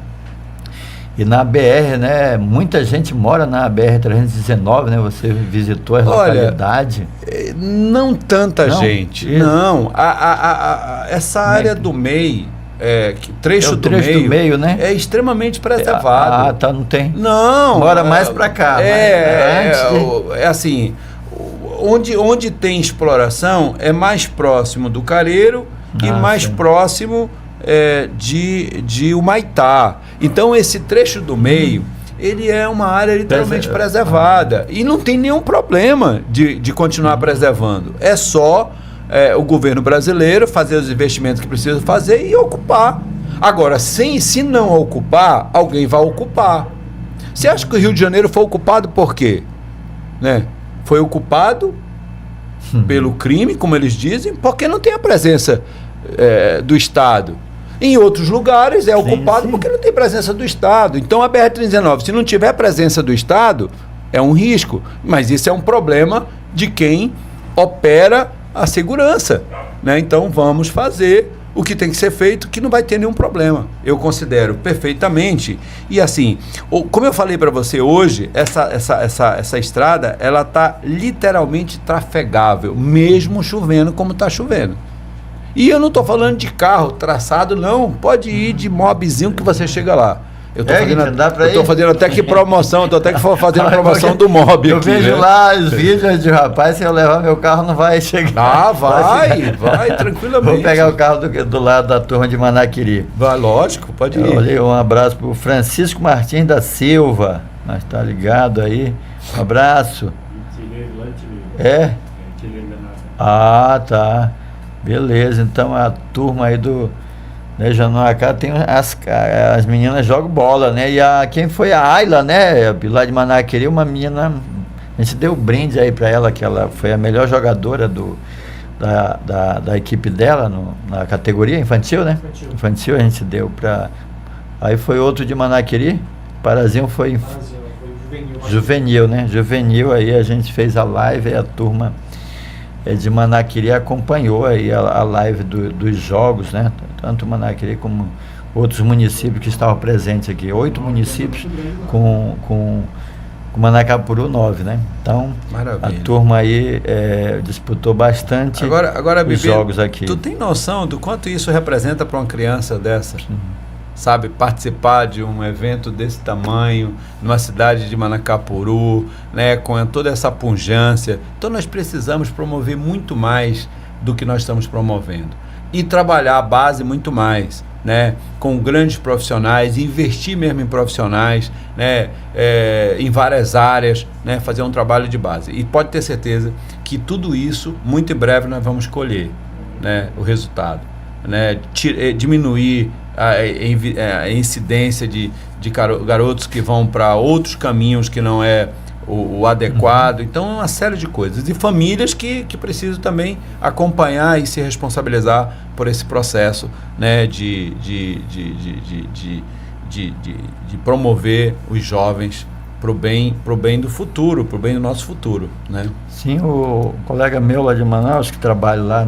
E na BR, né, muita gente mora na BR-319, né, você visitou as localidades. Não tanta gente, não. Essa área do MEI, trecho do meio, né? É extremamente preservado. Tá, não tem? Não. Mora mais para cá. Assim, onde tem exploração é mais próximo do Careiro e mais próximo de Humaitá. Então esse trecho do meio, ele é uma área literalmente preservada e não tem nenhum problema de continuar preservando. É só o governo brasileiro fazer os investimentos que precisa fazer e ocupar. Agora, se não ocupar, alguém vai ocupar. Você acha que o Rio de Janeiro foi ocupado por quê? Né? Foi ocupado pelo crime, como eles dizem, porque não tem a presença do Estado. Em outros lugares é ocupado porque não tem presença do Estado. Então a BR-319, se não tiver presença do Estado, é um risco. Mas isso é um problema de quem opera a segurança, né? Então vamos fazer o que tem que ser feito, que não vai ter nenhum problema. Eu considero perfeitamente. E assim, como eu falei para você hoje, essa estrada, ela está literalmente trafegável, mesmo chovendo como está chovendo. E eu não estou falando de carro traçado, não. Pode ir de mobzinho que você chega lá. Eu estou fazendo até que promoção, estou até que fazendo promoção do mob. Eu vejo lá os vídeos de rapaz, se eu levar meu carro não vai chegar. Vai, tranquilamente. Vou pegar o carro do lado da turma de Manaquiri. Vai, lógico, pode ir. Olha, um abraço para o Francisco Martins da Silva, mas tá ligado aí. Um abraço. Tá. Beleza, então a turma aí Janoacá tem as meninas jogam bola, né? E quem foi a Ayla, né? Lá de Manaquiri, uma menina, a gente deu brinde aí para ela, que ela foi a melhor jogadora da equipe dela na categoria infantil, né? Infantil a gente deu para. Aí foi outro de Manaquiri, Parazinho foi juvenil, né? Juvenil, aí a gente fez a live e a turma de Manaquiri acompanhou aí a live dos jogos, né? Tanto Manaquiri como outros municípios que estavam presentes aqui. 8 municípios com Manacapuru 9, né? Então, maravilha. A turma aí disputou bastante agora, os jogos aqui. Tu tem noção do quanto isso representa para uma criança dessa? sabe, participar de um evento desse tamanho, numa cidade de Manacapuru, né, com toda essa pujança. Então nós precisamos promover muito mais do que nós estamos promovendo e trabalhar a base muito mais, né, com grandes profissionais, investir mesmo em profissionais, né, em várias áreas, né, fazer um trabalho de base. E pode ter certeza que tudo isso, muito em breve, nós vamos colher, né, o resultado, né, diminuir a incidência de garotos que vão para outros caminhos que não é o adequado. Então, uma série de coisas. E famílias que precisam também acompanhar e se responsabilizar por esse processo, né, de promover os jovens para o bem do futuro, para o bem do nosso futuro, né? Sim, o colega meu lá de Manaus, que trabalha lá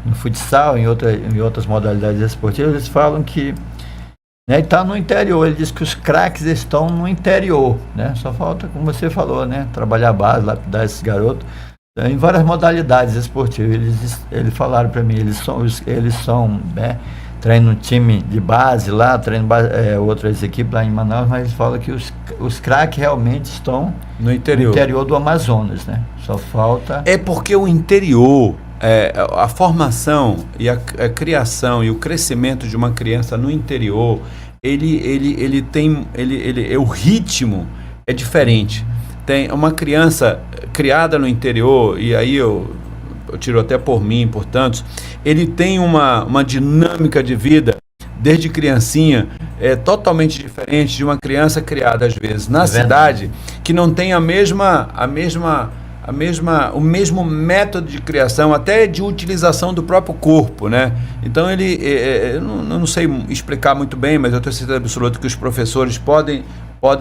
no futsal, em outras modalidades esportivas, eles falam que, né, está no interior. Ele diz que os craques estão no interior, né? Só falta, como você falou, né, trabalhar a base, lapidar esses garotos em várias modalidades esportivas. Eles falaram para mim, eles são, né, treinam um time de base lá, treinam outras equipes lá em Manaus, mas eles falam que os craques realmente estão no interior do Amazonas, né? Só falta... É porque o interior, a formação e a criação e o crescimento de uma criança no interior, o ritmo é diferente. Tem uma criança criada no interior, e aí eu tiro até por mim, por tantos, ele tem uma dinâmica de vida desde criancinha totalmente diferente de uma criança criada às vezes na cidade, que não tem o mesmo método de criação, até de utilização do próprio corpo, né? Então eu não sei explicar muito bem, mas eu tenho certeza absoluta que os professores podem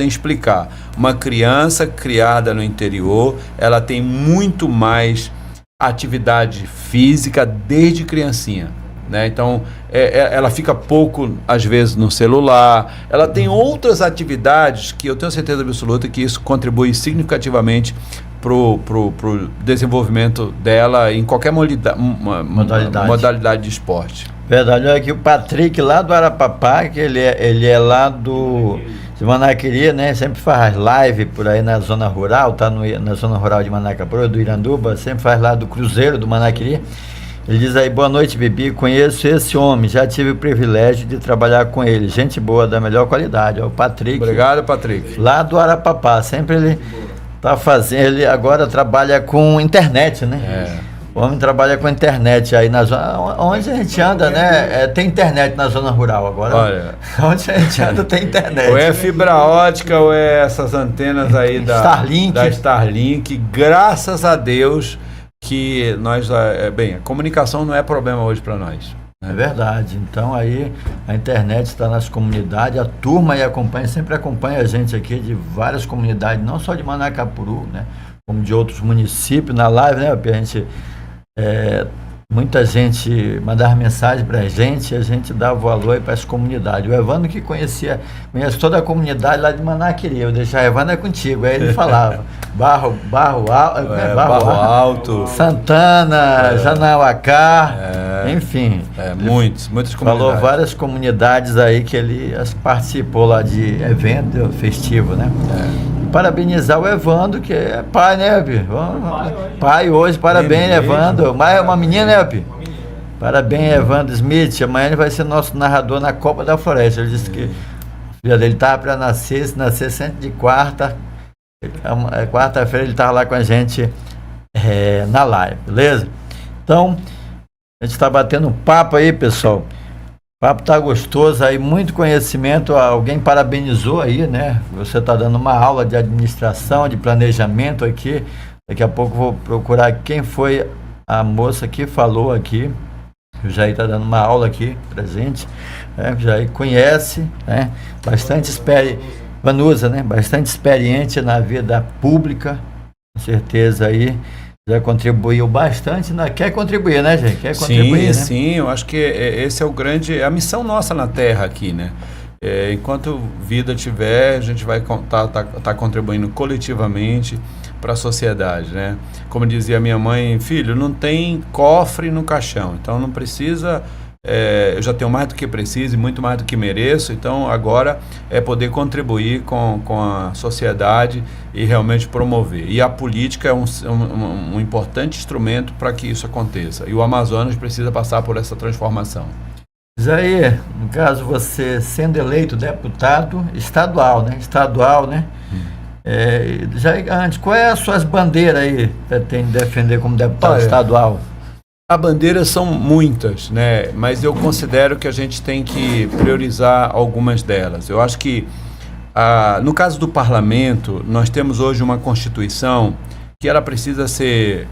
explicar. Uma criança criada no interior, ela tem muito mais atividade física desde criancinha, né? Então ela fica pouco, às vezes, no celular, ela tem outras atividades que eu tenho certeza absoluta que isso contribui significativamente pro desenvolvimento dela em qualquer modalidade de esporte. Verdade. Olha aqui o Patrick lá do Arapapá, que ele é lá de Manaquiri, né? Sempre faz live por aí na zona rural, tá na zona rural de Manacapuru, do Iranduba, sempre faz lá do Cruzeiro do Manaquiri. Ele diz aí: boa noite, Bibi, conheço esse homem, já tive o privilégio de trabalhar com ele, gente boa, da melhor qualidade. É o Patrick. Obrigado, Patrick. Lá do Arapapá, sempre ele tá fazendo, ele agora trabalha com internet, né? O homem trabalha com internet aí na zona, onde a gente anda, né? Tem internet na zona rural agora. Olha, onde a gente anda tem internet. Ou é fibra ótica ou é essas antenas aí da Starlink. Graças a Deus que nós, a comunicação não é problema hoje para nós. É verdade. Então aí a internet está nas comunidades, a turma aí sempre acompanha a gente aqui de várias comunidades, não só de Manacapuru, né? Como de outros municípios na live, né? A gente muita gente mandava mensagem para a gente dava valor para as comunidades. O Evandro que conhece toda a comunidade lá de Manaquiri, eu deixava Evandro contigo, aí ele falava Barro Alto, Santana, Janauacá, enfim. Muitas comunidades. Falou várias comunidades aí que ele participou lá de evento festivo, né? Parabenizar o Evandro, que é pai, né, Epi? Pai hoje, parabéns, Evandro. Mas é uma menina, né, Epi? Parabéns, Evandro Smith. Amanhã ele vai ser nosso narrador na Copa da Floresta. Ele disse que a filha dele estava para nascer, se nascer sempre de quarta. Quarta-feira ele estava lá com a gente na live, beleza? Então, a gente está batendo um papo aí, pessoal. O papo tá gostoso aí, muito conhecimento. Alguém parabenizou aí, né? Você tá dando uma aula de administração, de planejamento aqui. Daqui a pouco vou procurar quem foi a moça que falou aqui. O Jair tá dando uma aula aqui pra gente. O Jair conhece, né? Vanusa, né? Bastante experiente na vida pública, com certeza aí. Já contribuiu bastante, quer contribuir, né, gente? Quer contribuir, né? Sim, eu acho que esse é a missão nossa na Terra aqui, né? Enquanto vida tiver, a gente vai tá contribuindo coletivamente para a sociedade, né? Como dizia minha mãe, filho, não tem cofre no caixão, então não precisa eu já tenho mais do que preciso e muito mais do que mereço, então agora é poder contribuir com a sociedade e realmente promover. E a política é um importante instrumento para que isso aconteça. E o Amazonas precisa passar por essa transformação. Jair, no caso você sendo eleito deputado estadual, né? Jair, antes, quais as suas bandeiras aí que pretende defender como deputado estadual? As bandeiras são muitas, né? Mas eu considero que a gente tem que priorizar algumas delas. Eu acho que, no caso do parlamento, nós temos hoje uma Constituição que ela precisa ser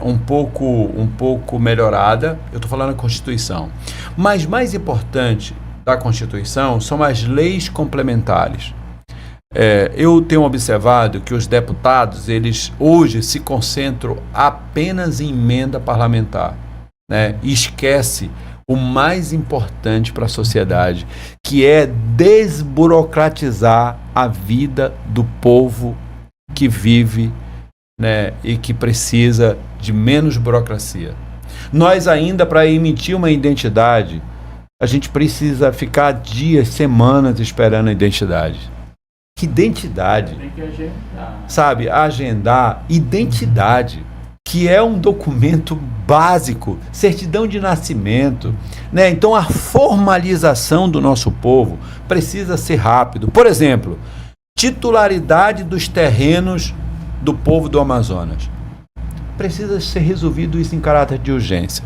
um pouco melhorada. Eu estou falando da Constituição. Mas mais importante da Constituição são as leis complementares. Eu tenho observado que os deputados, eles hoje se concentram apenas em emenda parlamentar, né? E esquece o mais importante para a sociedade, que é desburocratizar a vida do povo que vive, né, e que precisa de menos burocracia. Nós ainda, para emitir uma identidade, a gente precisa ficar dias, semanas esperando a identidade. Que identidade? Tem que agendar. Sabe, agendar identidade, que é um documento básico, certidão de nascimento, né? Então a formalização do nosso povo precisa ser rápido. Por exemplo, titularidade dos terrenos do povo do Amazonas. Precisa ser resolvido isso em caráter de urgência.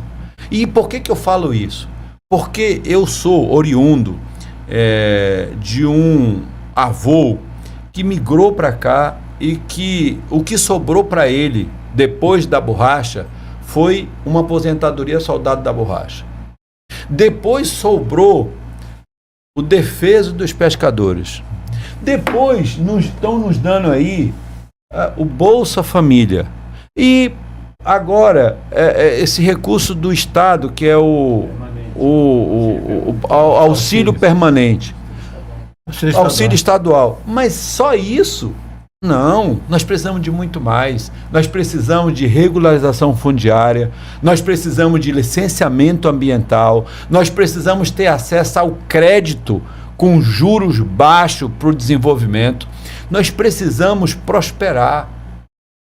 E por que eu falo isso? Porque eu sou oriundo de um avô que migrou para cá e que o que sobrou para ele depois da borracha foi uma aposentadoria soldado da borracha. Depois sobrou o defeso dos pescadores. Depois estão nos dando aí o Bolsa Família. E agora esse recurso do Estado, que é o auxílio permanente. Auxílio estadual. Mas só isso? Não, nós precisamos de muito mais. Nós precisamos de regularização fundiária, nós precisamos de licenciamento ambiental, nós precisamos ter acesso ao crédito com juros baixos para o desenvolvimento. Nós precisamos prosperar.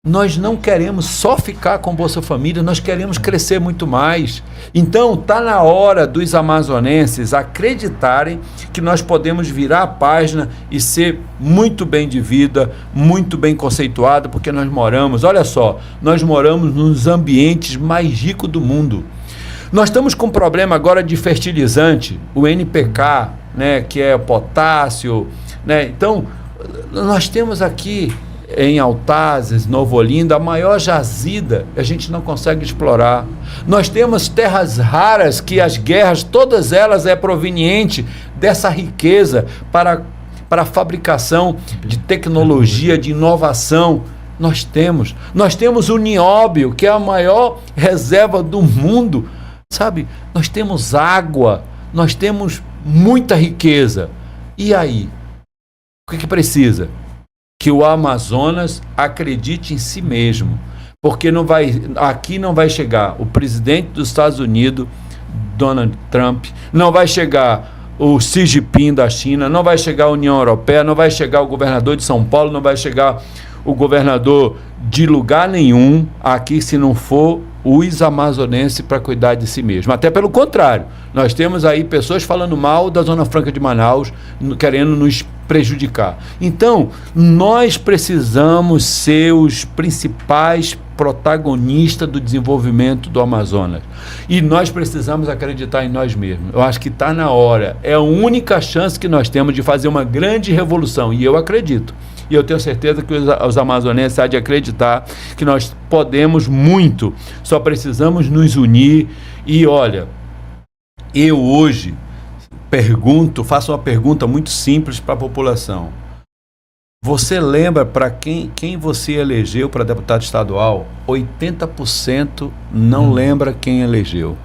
Nós não queremos só ficar com Bolsa Família, nós queremos crescer muito mais. Então, está na hora dos amazonenses acreditarem que nós podemos virar a página e ser muito bem de vida, muito bem conceituado, porque nós moramos, olha só, nós moramos nos ambientes mais ricos do mundo. Nós estamos com um problema agora de fertilizante, o NPK, né, que é potássio, né? Então, nós temos aqui em Altazes, Novo Olinda, a maior jazida, a gente não consegue explorar. Nós temos terras raras que as guerras, todas elas é proveniente dessa riqueza para a fabricação de tecnologia, de inovação. Nós temos o nióbio, que é a maior reserva do mundo, sabe? Nós temos água, nós temos muita riqueza. E aí? O que precisa? Que o Amazonas acredite em si mesmo, porque aqui não vai chegar o presidente dos Estados Unidos, Donald Trump, não vai chegar o Xi Jinping da China, não vai chegar a União Europeia, não vai chegar o governador de São Paulo, não vai chegar o governador de lugar nenhum aqui se não for os amazonenses para cuidar de si mesmo. Até pelo contrário, nós temos aí pessoas falando mal da Zona Franca de Manaus, querendo nos prejudicar. Então, nós precisamos ser os principais protagonistas do desenvolvimento do Amazonas. E nós precisamos acreditar em nós mesmos. Eu acho que está na hora. É a única chance que nós temos de fazer uma grande revolução. E eu acredito. E eu tenho certeza que os amazonenses há de acreditar que nós podemos muito. Só precisamos nos unir. E olha, eu hoje faço uma pergunta muito simples para a população. Você lembra para quem você elegeu para deputado estadual? 80% não lembra quem elegeu.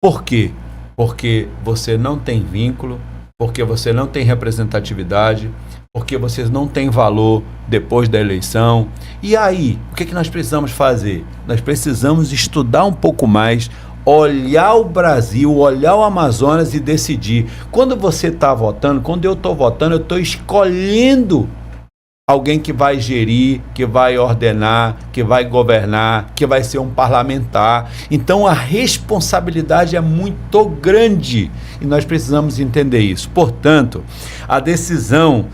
Por quê? Porque você não tem vínculo, porque você não tem representatividade, porque vocês não têm valor depois da eleição. E aí, o que nós precisamos fazer? Nós precisamos estudar um pouco mais, olhar o Brasil, olhar o Amazonas e decidir. Quando você está votando, quando eu estou votando, eu estou escolhendo alguém que vai gerir, que vai ordenar, que vai governar, que vai ser um parlamentar. Então a responsabilidade é muito grande e nós precisamos entender isso. Portanto, a decisão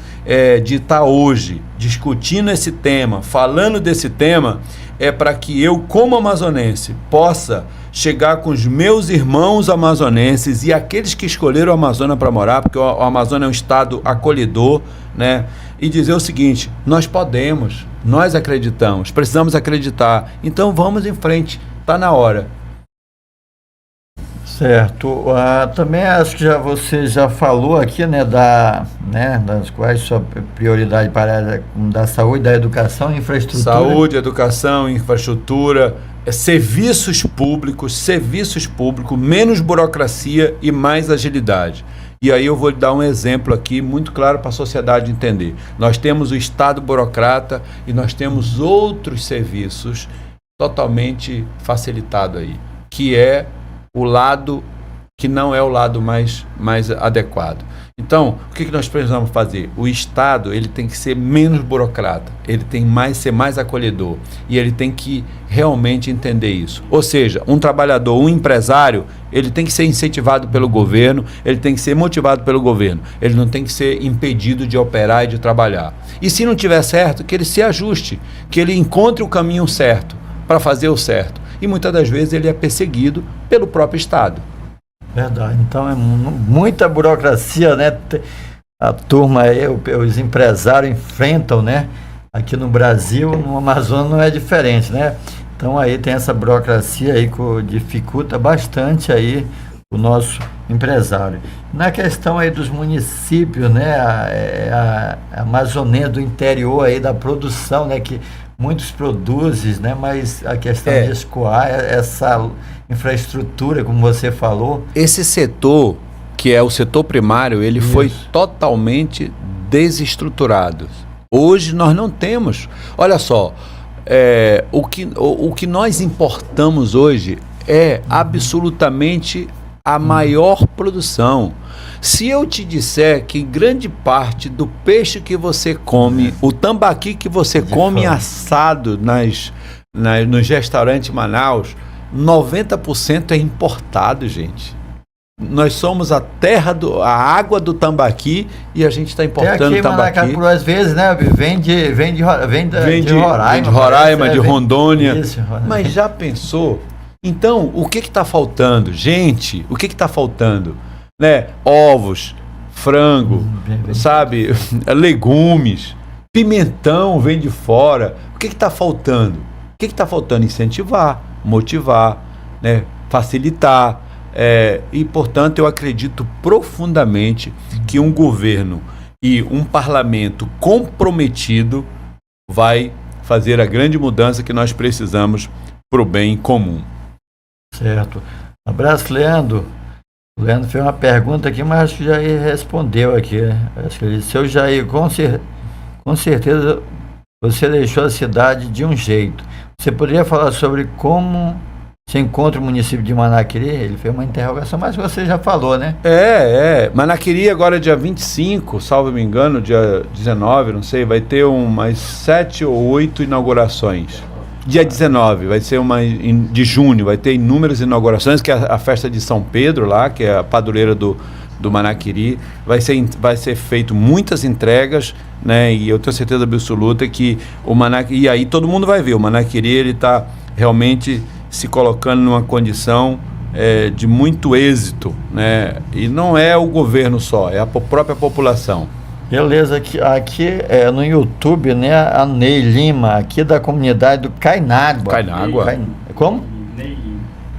de estar hoje discutindo esse tema, falando desse tema, é para que eu, como amazonense, possa chegar com os meus irmãos amazonenses e aqueles que escolheram o Amazonas para morar, porque o Amazonas é um estado acolhedor, né? E dizer o seguinte: nós podemos, nós acreditamos, precisamos acreditar, então vamos em frente, está na hora. Certo. Também acho que você já falou aqui, né, das quais sua prioridade para a área da saúde, da educação e infraestrutura. Saúde, educação, infraestrutura, serviços públicos, menos burocracia e mais agilidade. E aí eu vou lhe dar um exemplo aqui muito claro para a sociedade entender. Nós temos o Estado burocrata e nós temos outros serviços totalmente facilitado aí, que é o lado que não é o lado mais adequado. Então, o que nós precisamos fazer? O Estado, ele tem que ser menos burocrata, ele tem que ser mais acolhedor e ele tem que realmente entender isso. Ou seja, um trabalhador, um empresário, ele tem que ser incentivado pelo governo, ele tem que ser motivado pelo governo, ele não tem que ser impedido de operar e de trabalhar. E se não tiver certo, que ele se ajuste, que ele encontre o caminho certo para fazer o certo. E muitas das vezes ele é perseguido pelo próprio Estado. Verdade. Então é muita burocracia, né? A turma aí, os empresários enfrentam, né? Aqui no Brasil, no Amazonas não é diferente, né? Então aí tem essa burocracia aí que dificulta bastante aí o nosso empresário. Na questão aí dos municípios, né? A Amazônia do interior aí da produção, né? Que muitos produzem, né? Mas a questão de escoar essa infraestrutura, como você falou. Esse setor, que é o setor primário, ele foi totalmente desestruturado. Hoje nós não temos. Olha só, o que nós importamos hoje é absolutamente a maior produção. Se eu te disser que grande parte do peixe que você come, o tambaqui que você come assado nos restaurantes em Manaus, 90% é importado, gente. Nós somos a terra, a água do tambaqui e a gente está importando tambaqui. Manacapuru, às vezes, né? Vem de Roraima. De Roraima, de Rondônia. Isso, mas já pensou? Então, o que está faltando? Gente, o que está faltando? Né? Ovos, frango, sabe? Legumes, pimentão vem de fora. O que está faltando? O que está faltando? Incentivar, motivar, né? Facilitar. E, portanto, eu acredito profundamente que um governo e um parlamento comprometido vai fazer a grande mudança que nós precisamos para o bem comum. Certo. Um abraço, Leandro. O Leandro fez uma pergunta aqui, mas acho que o Jair respondeu aqui. Acho que ele disse: seu Jair, com certeza você deixou a cidade de um jeito. Você poderia falar sobre como se encontra o município de Manaquiri? Ele fez uma interrogação, mas você já falou, né? Manaquiri agora dia 25, salvo me engano, dia 19, não sei, vai ter umas 7 ou 8 inaugurações. Dia 19, vai ser de junho, vai ter inúmeras inaugurações, que é a festa de São Pedro lá, que é a padroeira do Manaquiri. Vai ser feito muitas entregas, né? E eu tenho certeza absoluta que o Manaquiri, e aí todo mundo vai ver, o Manaquiri, ele está realmente se colocando numa condição de muito êxito, né? E não é o governo só, é a própria população. Beleza, aqui no YouTube, né, a Ney Lima, aqui da comunidade do Cainágua. Como?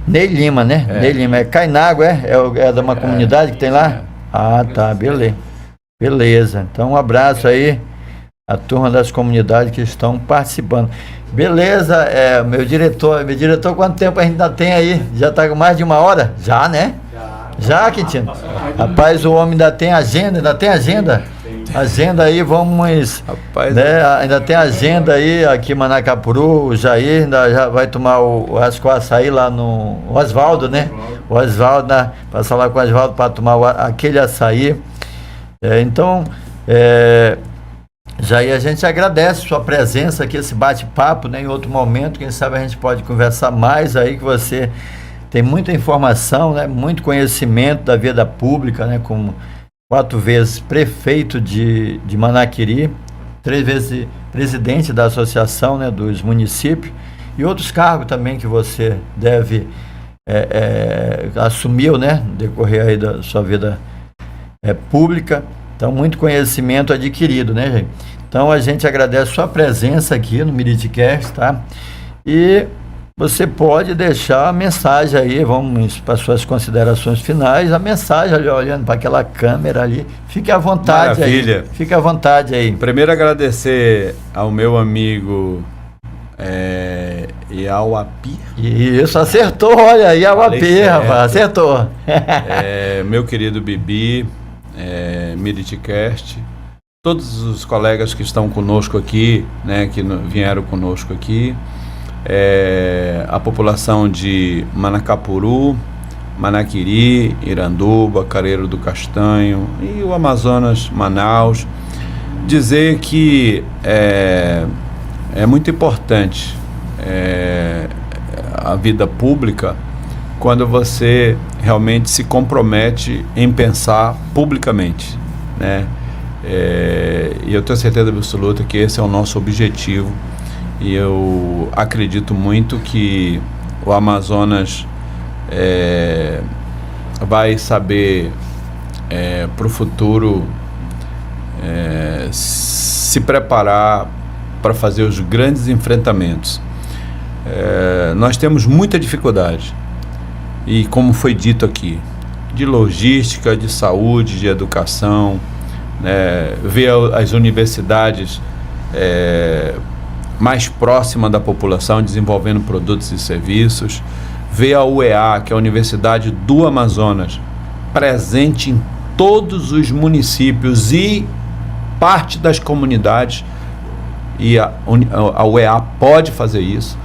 Ney Lima, né? Ney Lima, Cainágua, é de uma comunidade que tem lá? Tá, beleza. Então um abraço aí a turma das comunidades que estão participando. Beleza, meu diretor, quanto tempo a gente ainda tem aí? Já está com mais de 1 hora? Já, né? Já, Quintino? Rapaz, o homem ainda tem agenda? Agenda aí, vamos... Rapaz, né, ainda tem agenda aí aqui em Manacapuru, o Jair ainda já vai tomar acho que o açaí lá no Oswaldo, né? O Oswaldo, né? Passar lá com o Oswaldo para tomar aquele açaí. Então, Jair, a gente agradece sua presença aqui, esse bate-papo, né? Em outro momento, quem sabe a gente pode conversar mais aí, que você tem muita informação, né? Muito conhecimento da vida pública, né? Como 4 vezes prefeito de Manaquiri, 3 vezes presidente da associação, né, dos municípios, e outros cargos também que você deve assumiu, né, no decorrer aí da sua vida pública. Então, muito conhecimento adquirido, né, gente? Então, a gente agradece sua presença aqui no Meritcast, tá? E você pode deixar a mensagem aí, vamos para suas considerações finais, a mensagem ali, olhando para aquela câmera ali. Fique à vontade. Maravilha. Aí. Fique à vontade aí. Primeiro, agradecer ao meu amigo Iauapi. Isso, acertou, olha, Iauapi, rapaz, acertou. Meu querido Bibi, Meritcast, todos os colegas que estão conosco aqui, né, que vieram conosco aqui, a população de Manacapuru, Manaquiri, Iranduba, Careiro do Castanho e o Amazonas, Manaus, dizer que é muito importante a vida pública quando você realmente se compromete em pensar publicamente, né? E eu tenho certeza absoluta que esse é o nosso objetivo, e eu acredito muito que o Amazonas vai saber para o futuro se preparar para fazer os grandes enfrentamentos. Nós temos muita dificuldade, e como foi dito aqui, de logística, de saúde, de educação, ver as universidades mais próximas da população, desenvolvendo produtos e serviços, ver a UEA, que é a Universidade do Amazonas, presente em todos os municípios e parte das comunidades, e a UEA pode fazer isso.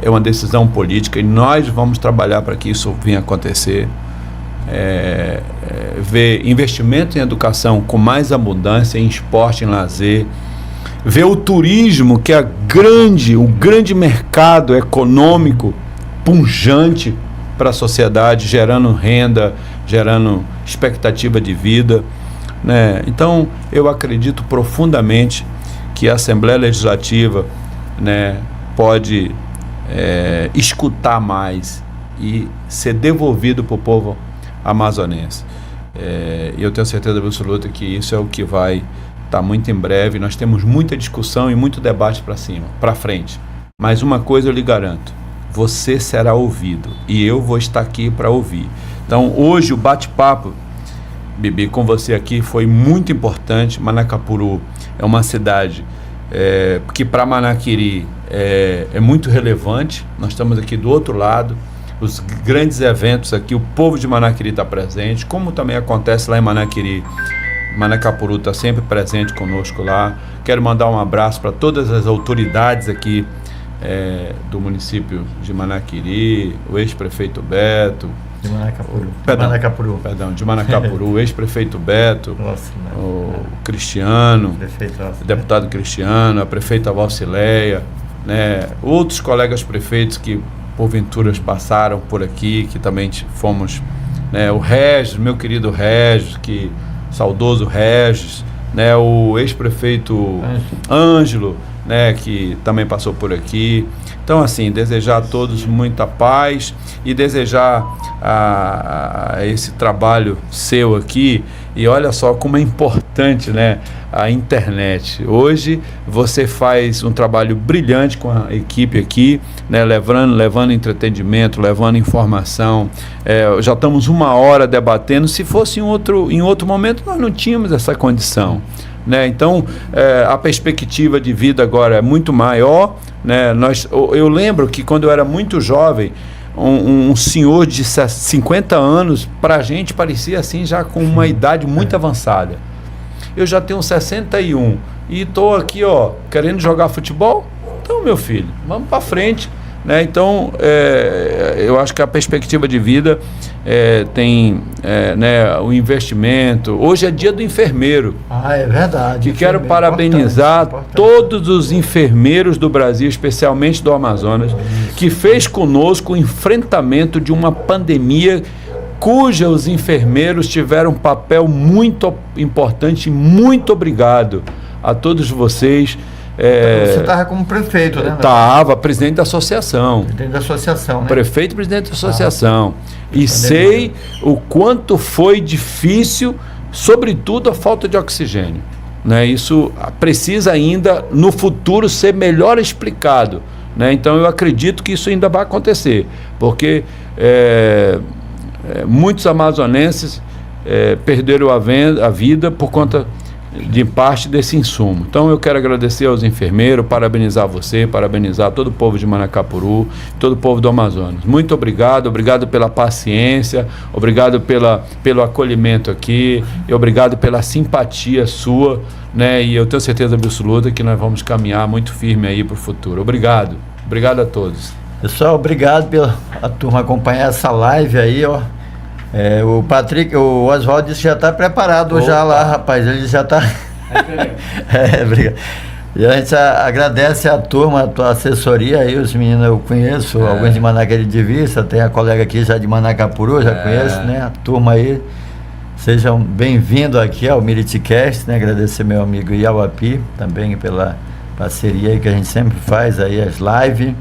É uma decisão política e nós vamos trabalhar para que isso venha acontecer. Ver investimento em educação com mais abundância, em esporte, em lazer, ver o turismo, que é o grande mercado econômico pujante para a sociedade, gerando renda, gerando expectativa de vida, né? Então, eu acredito profundamente que a Assembleia Legislativa, né, pode escutar mais e ser devolvido para o povo amazonense. Eu tenho certeza absoluta que isso é o que vai estar muito em breve. Nós temos muita discussão e muito debate para frente. Mas uma coisa eu lhe garanto: você será ouvido e eu vou estar aqui para ouvir. Então, hoje o bate-papo, Bibi, com você aqui foi muito importante. Manacapuru é uma cidade que para Manaquiri é muito relevante. Nós estamos aqui do outro lado, os grandes eventos aqui, o povo de Manaquiri está presente, como também acontece lá em Manaquiri. Manacapuru está sempre presente conosco lá. Quero mandar um abraço para todas as autoridades aqui do município de Manaquiri, o ex-prefeito Beto, de Manacapuru. De Manacapuru, o ex-prefeito Beto, o Cristiano, o deputado Cristiano, a prefeita Valcileia, né, outros colegas prefeitos que porventura passaram por aqui, que também fomos, né, o Regis, meu querido Regis, saudoso Regis, né, o ex-prefeito Ângelo, né, que também passou por aqui. Então, assim, desejar a todos muita paz e desejar esse trabalho seu aqui. E olha só como é importante, né, a internet. Hoje você faz um trabalho brilhante com a equipe aqui, né, levando entretenimento, levando informação. Já estamos 1 hora debatendo. Se fosse em outro momento, nós não tínhamos essa condição, né? Então, a perspectiva de vida agora é muito maior, né? Eu lembro que quando eu era muito jovem, um senhor de 50 anos, para a gente parecia assim já com uma idade muito avançada. eu já tenho 61 e estou aqui, ó, querendo jogar futebol. Então, meu filho, vamos para frente, né? Então, eu acho que a perspectiva de vida tem, né, o investimento. Hoje é dia do enfermeiro. É verdade. E quero parabenizar todos os enfermeiros do Brasil, especialmente do Amazonas, que fez conosco o enfrentamento de uma pandemia cuja os enfermeiros tiveram um papel muito importante. Muito obrigado a todos vocês. Você estava como prefeito, né? Estava, presidente da associação. Presidente da associação, né? Prefeito e presidente da associação. E sei o quanto foi difícil, sobretudo a falta de oxigênio, né? Isso precisa ainda, no futuro, ser melhor explicado, né? Então, eu acredito que isso ainda vai acontecer, porque muitos amazonenses perderam a vida por conta de parte desse insumo. Então eu quero agradecer aos enfermeiros, parabenizar você, parabenizar todo o povo de Manacapuru, todo o povo do Amazonas. Muito obrigado, obrigado pela paciência, obrigado pelo acolhimento aqui, e obrigado pela simpatia sua, né? E eu tenho certeza absoluta que nós vamos caminhar muito firme aí para o futuro. Obrigado a todos. Pessoal, obrigado pela turma acompanhar essa live aí, ó. O Patrick, o Oswaldo disse que já está preparado. Opa. Já lá, rapaz, ele já está. Obrigado. E a gente agradece a turma, a tua assessoria aí, os meninos eu conheço, alguns de Manaquele de Vista, tem a colega aqui já de Manacapuru, já conheço, né? A turma aí, sejam bem-vindos aqui ao Miriticast, né? Agradecer meu amigo Iauapi também pela parceria aí que a gente sempre faz aí, as lives.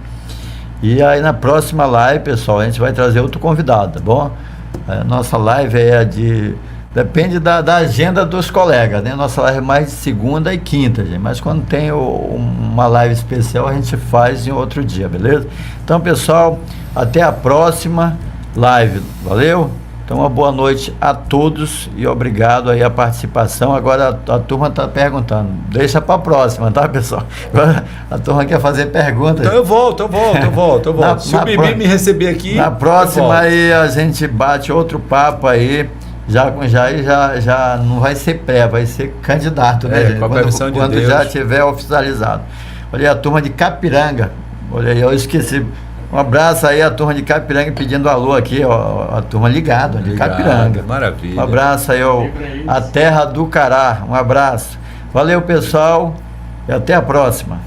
E aí na próxima live, pessoal, a gente vai trazer outro convidado, tá bom? A nossa live depende da agenda dos colegas, né? Nossa live é mais de segunda e quinta, gente. Mas quando tem uma live especial, a gente faz em outro dia, beleza? Então, pessoal, até a próxima live. Valeu? Então, uma boa noite a todos e obrigado aí a participação. Agora a turma está perguntando. Deixa para a próxima, tá, pessoal? Agora a turma quer fazer perguntas. Então eu volto. Se o Bibi me receber aqui, na próxima aí a gente bate outro papo aí. Já não vai ser vai ser candidato, né, gente? Quando já tiver oficializado. Olha aí a turma de Capiranga. Olha aí, eu esqueci. Um abraço aí a turma de Capiranga pedindo alô aqui, ó, a turma ligada de Capiranga. Maravilha. Um abraço aí, a terra do Cará. Um abraço. Valeu, pessoal, e até a próxima.